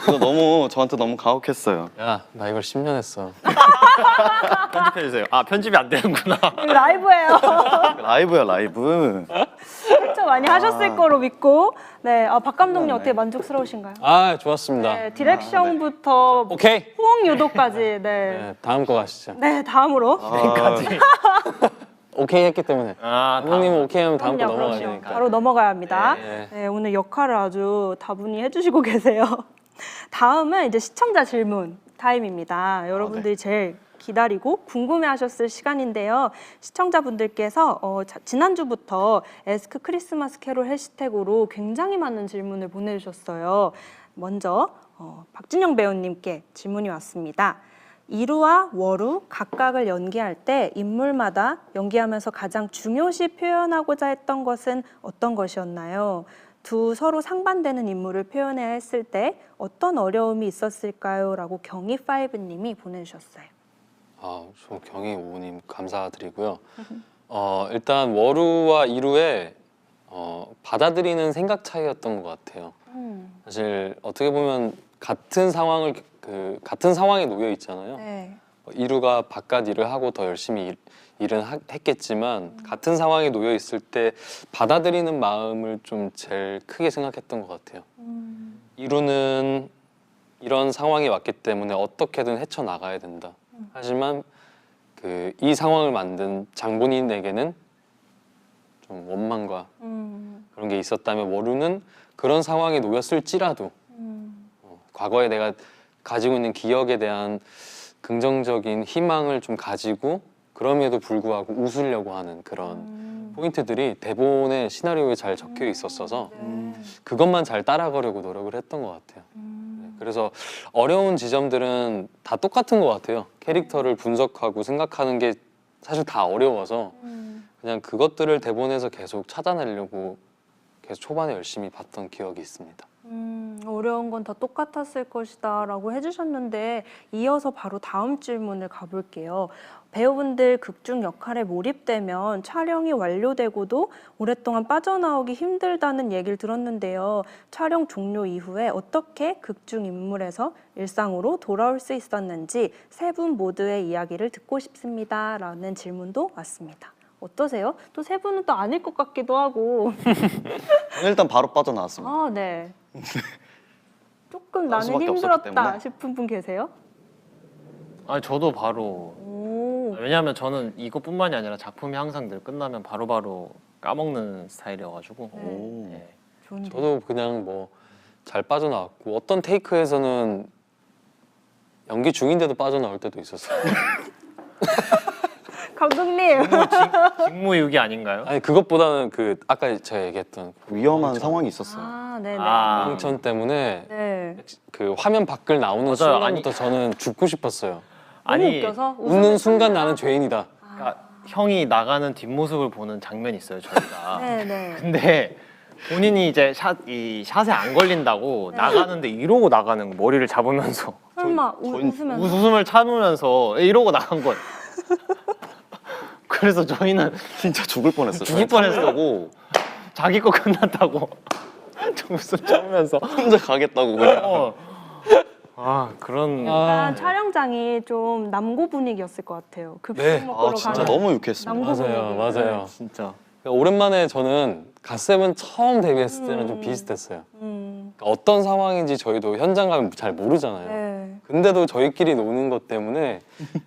이거 너무 저한테 너무 가혹했어요. 야, 나 이걸 10년 했어. 편집해 주세요. 아, 편집이 안 되는구나. 이거 라이브예요. 라이브야, 라이브. 캡처 많이 하셨을 거로 믿고. 네, 박 감독님 어떻게 만족스러우신가요? 아, 좋았습니다. 네, 디렉션부터 오케이. 호응 유도까지. 네. 네, 다음 거 가시죠. 네, 다음으로. 오케이 했기 때문에. 아, 감독님은 오케이 하면 다음 거 그럼요, 넘어가야 그럼요. 되니까. 바로 넘어가야 합니다. 네. 네, 오늘 역할을 아주 다분히 해주시고 계세요. 다음은 이제 시청자 질문 타임입니다. 여러분들이 제일 기다리고 궁금해하셨을 시간인데요. 시청자분들께서 지난주부터 에스크 크리스마스 캐롤 해시태그로 굉장히 많은 질문을 보내주셨어요. 먼저 박진영 배우님께 질문이 왔습니다. 이루와 워루 각각을 연기할 때 인물마다 연기하면서 가장 중요시 표현하고자 했던 것은 어떤 것이었나요? 두 서로 상반되는 인물을 표현해야 했을 때 어떤 어려움이 있었을까요? 라고 경희5님이 보내주셨어요. 아, 저 경희 오님 감사드리고요. 일단 워루와 이루의 받아들이는 생각 차이였던 것 같아요. 사실 어떻게 보면 같은 상황에 놓여 있잖아요. 네. 이루가 바깥 일을 하고 더 열심히 일은 했겠지만 같은 상황에 놓여 있을 때 받아들이는 마음을 좀 제일 크게 생각했던 것 같아요. 이루는 이런 상황이 왔기 때문에 어떻게든 헤쳐나가야 된다. 하지만 이 상황을 만든 장본인에게는 좀 원망과 그런 게 있었다면 워루는 그런 상황에 놓였을지라도 과거에 내가 가지고 있는 기억에 대한 긍정적인 희망을 좀 가지고 그럼에도 불구하고 웃으려고 하는 그런 포인트들이 대본의 시나리오에 잘 적혀 있었어서 그것만 잘 따라가려고 노력을 했던 것 같아요. 네, 그래서 어려운 지점들은 다 똑같은 것 같아요. 캐릭터를 분석하고 생각하는 게 사실 다 어려워서 그냥 그것들을 대본에서 계속 찾아내려고 계속 초반에 열심히 봤던 기억이 있습니다. 어려운 건 다 똑같았을 것이다 라고 해주셨는데 이어서 바로 다음 질문을 가볼게요. 배우분들 극중 역할에 몰입되면 촬영이 완료되고도 오랫동안 빠져나오기 힘들다는 얘기를 들었는데요. 촬영 종료 이후에 어떻게 극중 인물에서 일상으로 돌아올 수 있었는지 세 분 모두의 이야기를 듣고 싶습니다 라는 질문도 왔습니다. 어떠세요? 또 세 분은 또 아닐 것 같기도 하고. 일단 바로 빠져나왔습니다. 아, 네. 조금 할 나는 수밖에 없었기 힘들었다 때문에. 싶은 분 계세요? 아니 저도 바로 오. 왜냐하면 저는 이것뿐만이 아니라 작품이 항상 늘 끝나면 바로바로 까먹는 스타일이어가지고 오. 네. 좋은데. 저도 그냥 뭐 잘 빠져나왔고 어떤 테이크에서는 연기 중인데도 빠져나올 때도 있었어요. 감독님. 직무유기 아닌가요? 아니 그것보다는 아까 제가 얘기했던 위험한 상황이 있었어요. 아, 네네. 아. 황천 때문에 네. 그 화면 밖을 나오는 맞아요. 순간부터 저는 죽고 싶었어요. 너무 아니 웃겨서 웃는 순간 나는 죄인이다. 그러니까 형이 나가는 뒷모습을 보는 장면이 있어요 저희가. 네네. 근데 본인이 이제 이 샷에 안 걸린다고 나가는데 이러고 나가는 거, 머리를 잡으면서 설마 웃으면서? 웃음을 참으면서 이러고 나간 거예요. 그래서 저희는 진짜 죽을 뻔했어요. 죽을 뻔했다고 자기 거 끝났다고 좀 웃음 참으면서 혼자 가겠다고 그냥. 그런 약간 촬영장이 좀 남고 분위기였을 것 같아요. 급식 네. 먹으러 진짜 가는 너무 유쾌했습니다. 남고 맞아요, 분위기. 맞아요. 진짜 그러니까 오랜만에 저는 갓세븐 처음 데뷔했을 때는 좀 비슷했어요. 그러니까 어떤 상황인지 저희도 현장 가면 잘 모르잖아요. 네. 근데도 저희끼리 노는 것 때문에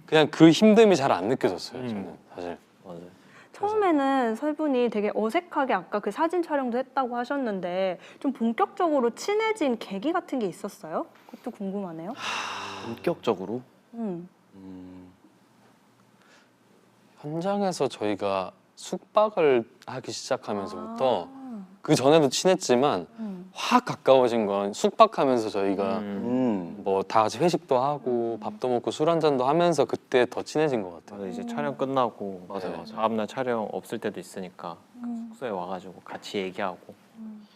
그냥 그 힘듦이 잘 안 느껴졌어요. 저는 사실. 맞아요. 처음에는 세 분이 되게 어색하게 아까 그 사진 촬영도 했다고 하셨는데 좀 본격적으로 친해진 계기 같은 게 있었어요? 그것도 궁금하네요. 본격적으로 현장에서 저희가 숙박을 하기 시작하면서부터 그 전에도 친했지만 확 가까워진 건 숙박하면서 저희가 뭐 다 같이 회식도 하고 밥도 먹고 술 한잔도 하면서 그때 더 친해진 것 같아요. 맞아, 이제 촬영 끝나고 맞아요. 다음날 촬영 없을 때도 있으니까 숙소에 와가지고 같이 얘기하고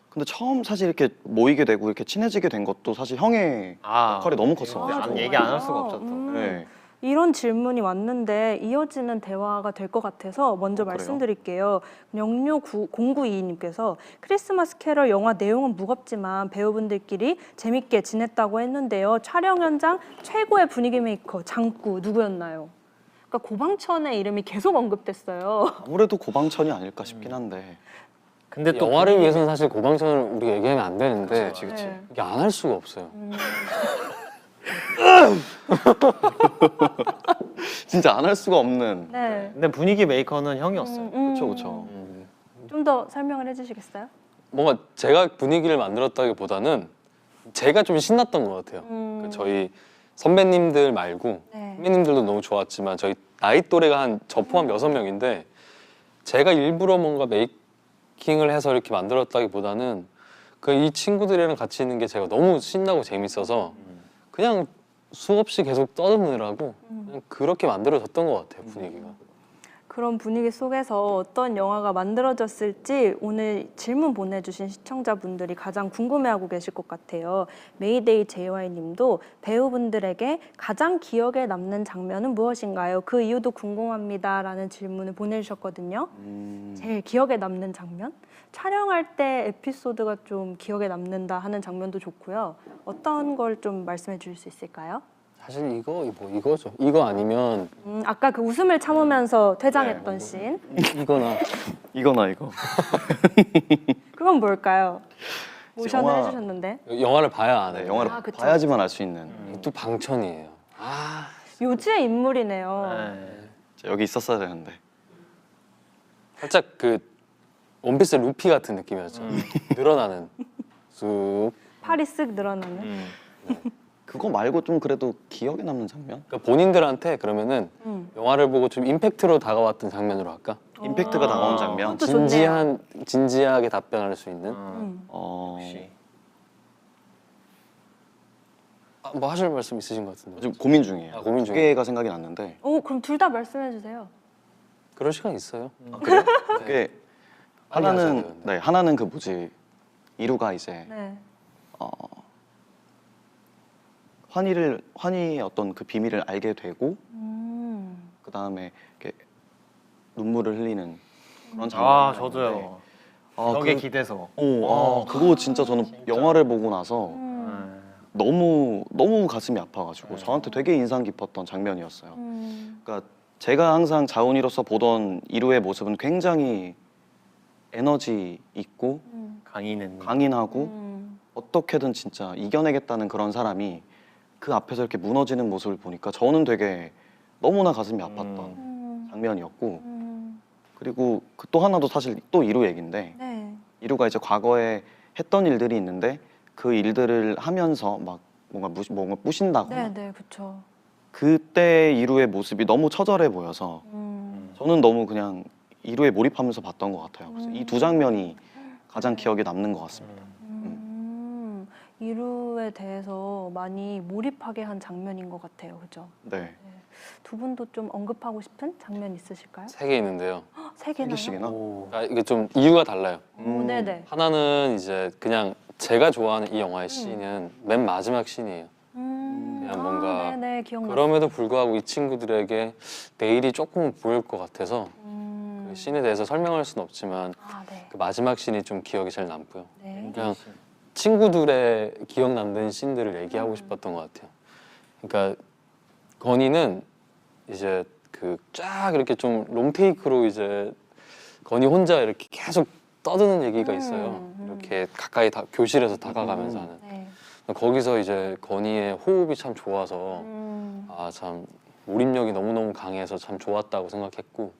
근데 처음 사실 이렇게 모이게 되고 이렇게 친해지게 된 것도 사실 형의 역할이 너무 컸어요. 안 얘기 안 할 수가 없었죠. 네. 이런 질문이 왔는데 이어지는 대화가 될 것 같아서 먼저 그래요? 말씀드릴게요. 영료 0922님께서 크리스마스 캐럴 영화 내용은 무겁지만 배우분들끼리 재밌게 지냈다고 했는데요. 촬영 현장 최고의 분위기 메이커 장구 누구였나요? 그러니까 고방천의 이름이 계속 언급됐어요. 아무래도 고방천이 아닐까 싶긴 한데. 근데 또 영화를 위해서는 사실 고방천을 우리가 얘기하면 안 되는데 그치. 네. 이게 안 할 수가 없어요. 진짜 안 할 수가 없는. 네. 근데 분위기 메이커는 형이었어요. 그렇죠, 그렇죠. 좀 더 설명을 해주시겠어요? 뭔가 제가 분위기를 만들었다기보다는 제가 좀 신났던 것 같아요. 그 저희 선배님들 말고 네. 선배님들도 너무 좋았지만 저희 나이 또래가 한 저 포함 6명인데 제가 일부러 뭔가 메이킹을 해서 이렇게 만들었다기보다는 그 이 친구들이랑 같이 있는 게 제가 너무 신나고 재밌어서 그냥 수없이 계속 떠드느라고 그냥 그렇게 만들어졌던 것 같아요, 분위기가. 그런 분위기 속에서 어떤 영화가 만들어졌을지 오늘 질문 보내주신 시청자분들이 가장 궁금해하고 계실 것 같아요. 메이데이 JY 님도 배우분들에게 가장 기억에 남는 장면은 무엇인가요? 그 이유도 궁금합니다 라는 질문을 보내주셨거든요. 제일 기억에 남는 장면? 촬영할 때 에피소드가 좀 기억에 남는다 하는 장면도 좋고요. 어떤 걸 좀 말씀해 주실 수 있을까요? 사실 이거죠. 이거 아니면 아까 그 웃음을 참으면서 퇴장했던 씬. 이거나 이거나 이거. 그건 뭘까요? 모션을 영화- 해주셨는데 영화를 봐야 안 네, 해요. 영화를 아, 그쵸. 봐야지만 알 수 있는. 또 방천이에요. 요지의 인물이네요. 네. 여기 있었어야 되는데. 살짝 그 원피스 루피 같은 느낌이었죠. 늘어나는 쑥. 팔이 쓱 늘어나는. 그거 말고 좀 그래도 기억에 남는 장면? 그러니까 본인들한테 그러면은 음. 영화를 보고 좀 임팩트로 다가왔던 장면으로 할까? 임팩트가 다가온 장면. 그것도 좋네요. 진지하게 답변할 수 있는. 혹시 뭐 하실 말씀 있으신 것 같은데. 지금 고민 중이에요. 아, 고민 두 중이에요? 개가 생각이 났는데. 오, 그럼 둘 다 말씀해 주세요. 그럴 시간 있어요. 그래요? 그게 빨리 하셔야 하나는 되는데. 네, 하나는 그 뭐지 이루가 이제 네. 환희의 어떤 그 비밀을 알게 되고 그 다음에 이렇게 눈물을 흘리는 그런 장면이 아 있는데, 저도요. 아, 벽에 그, 기대서. 그거 진짜 저는 영화를 보고 나서 음. 너무 가슴이 아파가지고 저한테 되게 인상 깊었던 장면이었어요. 음. 그러니까 제가 항상 자훈이로서 보던 이루의 모습은 굉장히 에너지 있고 강인은 강인하고 음. 어떻게든 진짜 이겨내겠다는 그런 사람이 그 앞에서 이렇게 무너지는 모습을 보니까 저는 되게 너무나 가슴이 아팠던 장면이었고 그리고 그 또 하나도 사실 또 이루 얘기인데 네. 이루가 이제 과거에 했던 일들이 있는데 그 일들을 하면서 막 뭔가 부신다거나 네, 네, 그렇죠. 그때 이루의 모습이 너무 처절해 보여서 저는 너무 그냥 이루에 몰입하면서 봤던 것 같아요. 그래서 이 두 장면이 가장 기억에 남는 것 같습니다. 이루에 대해서 많이 몰입하게 한 장면인 것 같아요. 그죠? 네. 두 분도 좀 언급하고 싶은 장면 있으실까요? 3개 있는데요. 세 세 개나요? 개씩이나? 아, 이게 좀 이유가 달라요. 오, 네네. 하나는 이제 그냥 제가 좋아하는 이 영화의 씬은 맨 마지막 씬이에요. 그냥 뭔가 네네, 기억나요. 그럼에도 불구하고 이 친구들에게 내일이 조금 보일 것 같아서 그 씬에 대해서 설명할 수는 없지만 아, 네. 그 마지막 씬이 좀 기억이 제일 남고요. 네. 그냥 친구들의 기억 남는 씬들을 얘기하고 싶었던 것 같아요. 그러니까 건이는 이제 그 쫙 이렇게 좀 롱테이크로 이제 건이 혼자 이렇게 계속 떠드는 얘기가 있어요. 이렇게 가까이 교실에서 다가가면서 하는. 네. 거기서 이제 건이의 호흡이 참 좋아서 아 참 몰입력이 너무너무 강해서 참 좋았다고 생각했고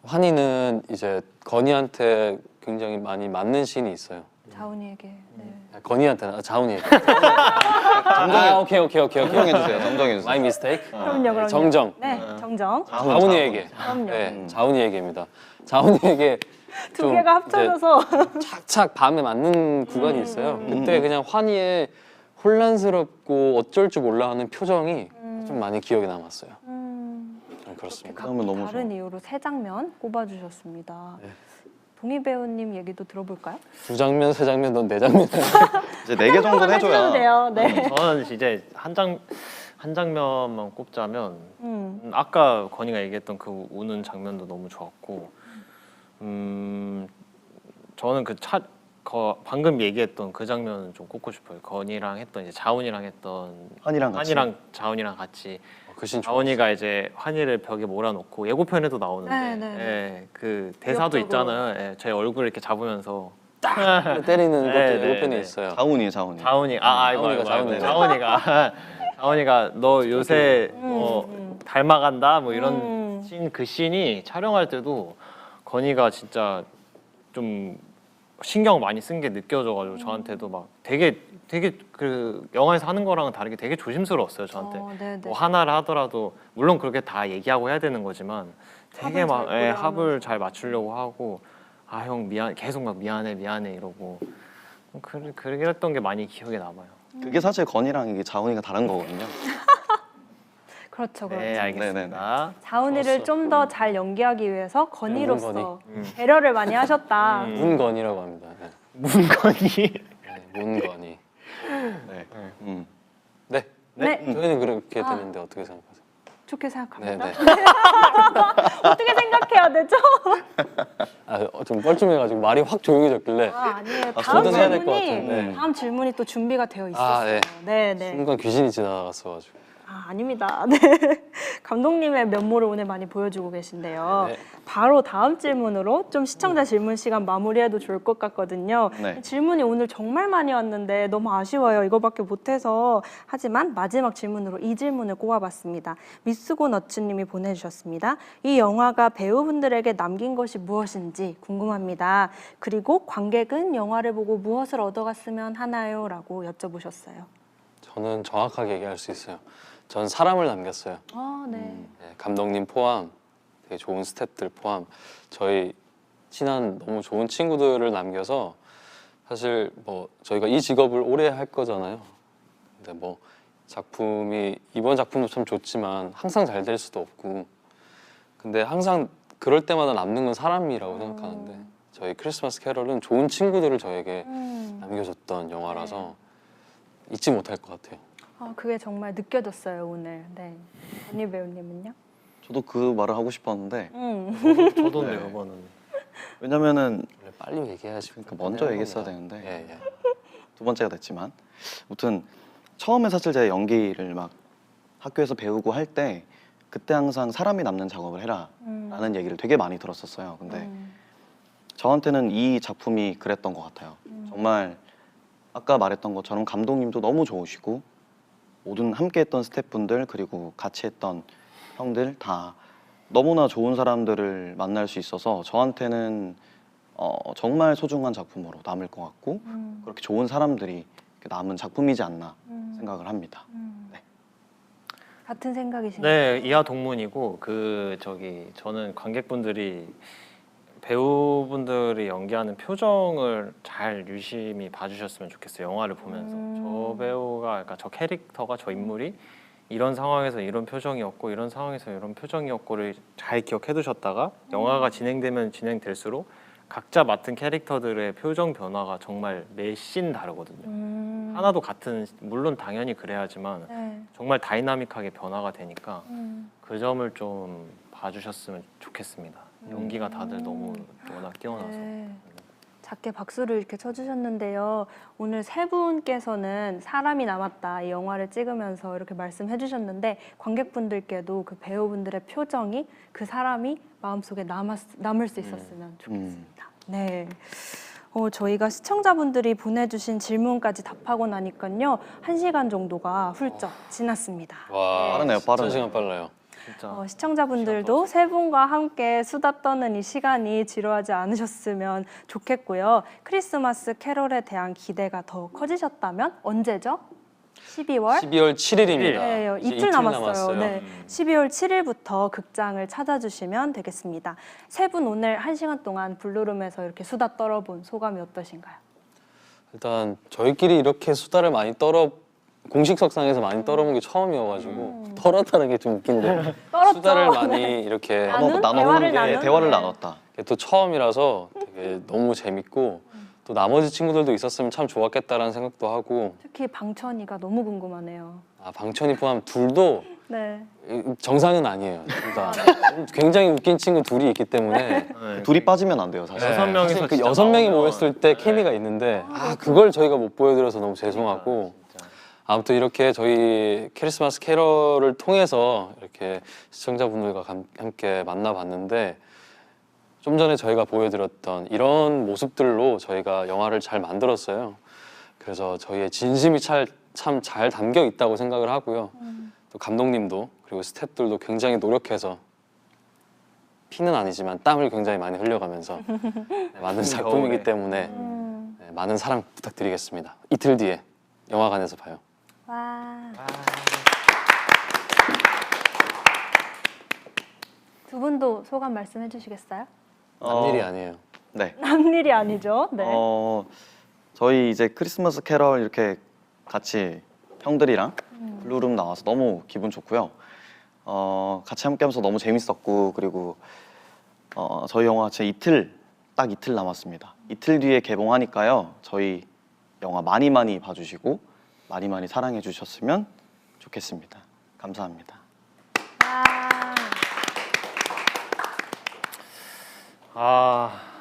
환희는 이제 건이한테 굉장히 많이 맞는 씬이 있어요. 자훈이에게. 네. 건이한테는 자훈이에게. 아 오케이. 정정해주세요. 정정해주세요. My mistake. 그럼요. 정정. 네, 정정. 자훈이에게. 그럼요. 네, 자훈이에게입니다. 자훈이에게 두 좀 개가 합쳐져서. 착착 밤에 맞는 구간이 있어요. 그때 그냥 환희의 혼란스럽고 어쩔 줄 몰라 하는 표정이 좀 많이 기억에 남았어요. 그렇습니다. 그러면 너무 다른 좋아. 이유로 세 장면 꼽아주셨습니다. 네. 동희 배우님 얘기도 들어볼까요? 2장면, 3장면, 넌 4장면. 이제 4개 정도는 해주셔도 해줘야. 돼요. 네. 저는 이제 한 장면만 꼽자면 음. 아까 건이가 얘기했던 그 우는 장면도 너무 좋았고 저는 방금 얘기했던 그 장면은 좀 꼽고 싶어요. 건이랑 했던 이제 자훈이랑 했던 환희랑 같이. 환이랑 자훈이랑 같이 그신 자훈이가 이제 환희를 벽에 몰아놓고 예고편에도 나오는데 네, 네. 예, 그 대사도 기억적으로. 있잖아요. 예, 제 얼굴 이렇게 잡으면서 때리는 것도 네, 네, 예고편에 네. 있어요. 자훈이. 자훈이가 자훈이가 너 요새 닮아간다 뭐 이런 그 씬이 촬영할 때도 건이가 진짜 좀 신경 많이 쓴 게 느껴져가지고 저한테도 막 되게 그 영화에서 하는 거랑은 다르게 되게 조심스러웠어요 저한테. 네네. 뭐 하나를 하더라도 물론 그렇게 다 얘기하고 해야 되는 거지만 되게 합을 막 잘 보려고 합을 잘 맞추려고 하고 아 형 미안 계속 막 미안해 이러고 그랬던 게 많이 기억에 남아요. 그게 사실 건이랑 이게 자훈이가 다른 거거든요. 그렇죠, 그렇죠. 네 알겠습니다. 자훈이를 좀 더 잘 연기하기 위해서 건이로서 건이. 배려를 많이 하셨다. 문건이라고 합니다. 네. 문건이 네, 문건이. 네. 네. 네. 저희는 그렇게 되는데 어떻게 생각하세요? 좋게 네, 생각합니다. 네. 어떻게 생각해야 되죠? 좀 뻘쭘해가지고 말이 확 조용해졌길래 아니에요. 저도 해야 될것 같은데. 다음 질문이 또 준비가 되어 있었어요. 아, 네. 네, 네. 순간 귀신이 지나갔어가지고. 아닙니다. 네. 감독님의 면모를 오늘 많이 보여주고 계신데요. 네. 바로 다음 질문으로 좀 시청자 질문 시간 마무리해도 좋을 것 같거든요. 네. 질문이 오늘 정말 많이 왔는데 너무 아쉬워요. 이거밖에 못해서. 하지만 마지막 질문으로 이 질문을 꼽아봤습니다. 미스고 너츠님이 보내주셨습니다. 이 영화가 배우분들에게 남긴 것이 무엇인지 궁금합니다. 그리고 관객은 영화를 보고 무엇을 얻어갔으면 하나요? 라고 여쭤보셨어요. 저는 정확하게 얘기할 수 있어요. 전 사람을 남겼어요. 네. 네, 감독님 포함, 되게 좋은 스태프들 포함, 저희 친한 너무 좋은 친구들을 남겨서 사실 뭐 저희가 이 직업을 오래 할 거잖아요. 근데 뭐 작품이 이번 작품도 참 좋지만 항상 잘 될 수도 없고, 근데 항상 그럴 때마다 남는 건 사람이라고 생각하는데 저희 크리스마스 캐럴은 좋은 친구들을 저에게 남겨줬던 영화라서 잊지 못할 것 같아요. 그게 정말 느껴졌어요 오늘. 네. 언니 배우님은요? 저도 그 말을 하고 싶었는데 저도인데 네. 그거는. 왜냐면은 원래 빨리 얘기해야지. 그러니까 먼저 얘기했어야 되는데 예, 예. 두 번째가 됐지만 아무튼 처음에 사실 제가 연기를 막 학교에서 배우고 할 때 그때 항상 사람이 남는 작업을 해라 라는 얘기를 되게 많이 들었었어요. 근데 저한테는 이 작품이 그랬던 것 같아요. 정말 아까 말했던 것처럼 감독님도 너무 좋으시고 모든 함께 했던 스태프분들 그리고 같이 했던 형들 다 너무나 좋은 사람들을 만날 수 있어서 저한테는 정말 소중한 작품으로 남을 것 같고 그렇게 좋은 사람들이 남은 작품이지 않나 생각을 합니다. 네. 같은 생각이신가요? 네, 이하 동문이고 저는 관객분들이 배우분들이 연기하는 표정을 잘 유심히 봐주셨으면 좋겠어요. 영화를 보면서 저 배우가, 그러니까 저 캐릭터가, 저 인물이 이런 상황에서 이런 표정이었고 이런 상황에서 이런 표정이었고를 잘 기억해두셨다가 영화가 진행되면 진행될수록 각자 맡은 캐릭터들의 표정 변화가 정말 매씬 다르거든요. 하나도 같은, 물론 당연히 그래야지만 네. 정말 다이나믹하게 변화가 되니까 그 점을 좀 봐주셨으면 좋겠습니다. 연기가 다들 너무 워낙 뛰어나서. 네. 작게 박수를 이렇게 쳐주셨는데요. 오늘 세 분께서는 사람이 남았다 이 영화를 찍으면서 이렇게 말씀해 주셨는데 관객분들께도 그 배우분들의 표정이 그 사람이 마음속에 남을 수 있었으면 좋겠습니다. 네. 저희가 시청자분들이 보내주신 질문까지 답하고 나니까요. 1시간 정도가 훌쩍 지났습니다. 와, 빠르네요, 빠르네요. 1시간 빨라요. 진짜 시청자분들도 세 분과 함께 수다 떠는 이 시간이 지루하지 않으셨으면 좋겠고요. 크리스마스 캐럴에 대한 기대가 더 커지셨다면 언제죠? 12월? 12월 7일입니다. 네, 이틀 남았어요. 네, 12월 7일부터 극장을 찾아주시면 되겠습니다. 세 분 오늘 1시간 동안 블루룸에서 이렇게 수다 떨어본 소감이 어떠신가요? 일단 저희끼리 이렇게 수다를 많이 공식석상에서 많이 떨어본 게 처음이어가지고 떨었다는 게 좀 웃긴데 떨었죠. 수다를 많이 이렇게 나눈? 나눠보는 대화를 게 나눈? 대화를 네. 나눴다. 또 처음이라서 되게 너무 재밌고 또 나머지 친구들도 있었으면 참 좋았겠다라는 생각도 하고, 특히 방천이가 너무 궁금하네요. 방천이 포함 둘도 네. 정상은 아니에요. 둘 다 굉장히 웃긴 친구 둘이 있기 때문에 둘이 빠지면 안 돼요, 사실. 여섯 명이서 사실 그 진짜 6명이 나오면- 모였을 때 케미가 있는데 그걸 저희가 못 보여드려서 너무 죄송하고, 아무튼 이렇게 저희 크리스마스 캐럴을 통해서 이렇게 시청자분들과 함께 만나봤는데 좀 전에 저희가 보여드렸던 이런 모습들로 저희가 영화를 잘 만들었어요. 그래서 저희의 진심이 참 잘 담겨 있다고 생각을 하고요. 또 감독님도 그리고 스태프들도 굉장히 노력해서 피는 아니지만 땀을 굉장히 많이 흘려가면서 만든 작품이기 때문에 많은 사랑 부탁드리겠습니다. 이틀 뒤에 영화관에서 봐요. 와. 두 분도 소감 말씀해 주시겠어요? 남일이 아니에요. 네. 남일이 아니죠. 네. 저희 이제 크리스마스 캐럴 이렇게 같이 형들이랑 블루룸 나와서 너무 기분 좋고요. 같이 함께하면서 너무 재밌었고, 그리고 저희 영화 진짜 딱 이틀 남았습니다. 이틀 뒤에 개봉하니까요. 저희 영화 많이 많이 봐주시고 많이 많이 사랑해 주셨으면 좋겠습니다. 감사합니다.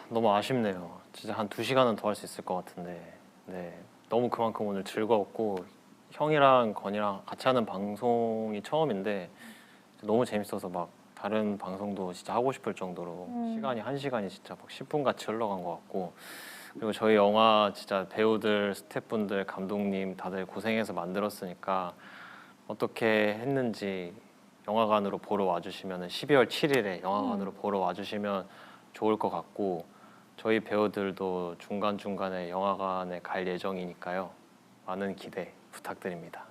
너무 아쉽네요. 진짜 한 2시간은 더 할 수 있을 것 같은데. 네, 너무 그만큼 오늘 즐거웠고 형이랑 건이랑 같이 하는 방송이 처음인데 너무 재밌어서 막 다른 방송도 진짜 하고 싶을 정도로 시간이 1시간이 진짜 막 10분 같이 흘러간 것 같고 그리고 저희 영화 진짜 배우들, 스태프분들, 감독님 다들 고생해서 만들었으니까 어떻게 했는지 영화관으로 보러 와주시면 12월 7일에 영화관으로 보러 와주시면 좋을 것 같고 저희 배우들도 중간중간에 영화관에 갈 예정이니까요. 많은 기대 부탁드립니다.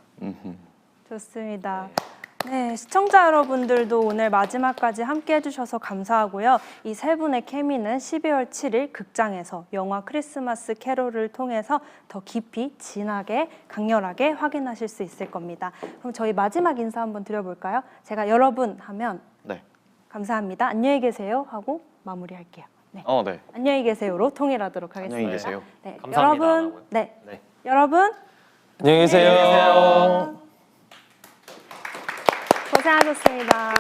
좋습니다. 네, 시청자 여러분들도 오늘 마지막까지 함께 해주셔서 감사하고요. 이 세 분의 케미는 12월 7일 극장에서 영화 크리스마스 캐롤을 통해서 더 깊이, 진하게, 강렬하게 확인하실 수 있을 겁니다. 그럼 저희 마지막 인사 한번 드려볼까요? 제가 여러분 하면 네. 감사합니다. 안녕히 계세요 하고 마무리할게요. 네. 네. 안녕히 계세요로 통일하도록 하겠습니다. 안녕히 계세요. 네, 감사합니다 안 여러분, 하고요. 네, 네. 여러분 안녕히 계세요. 고생하셨습니다.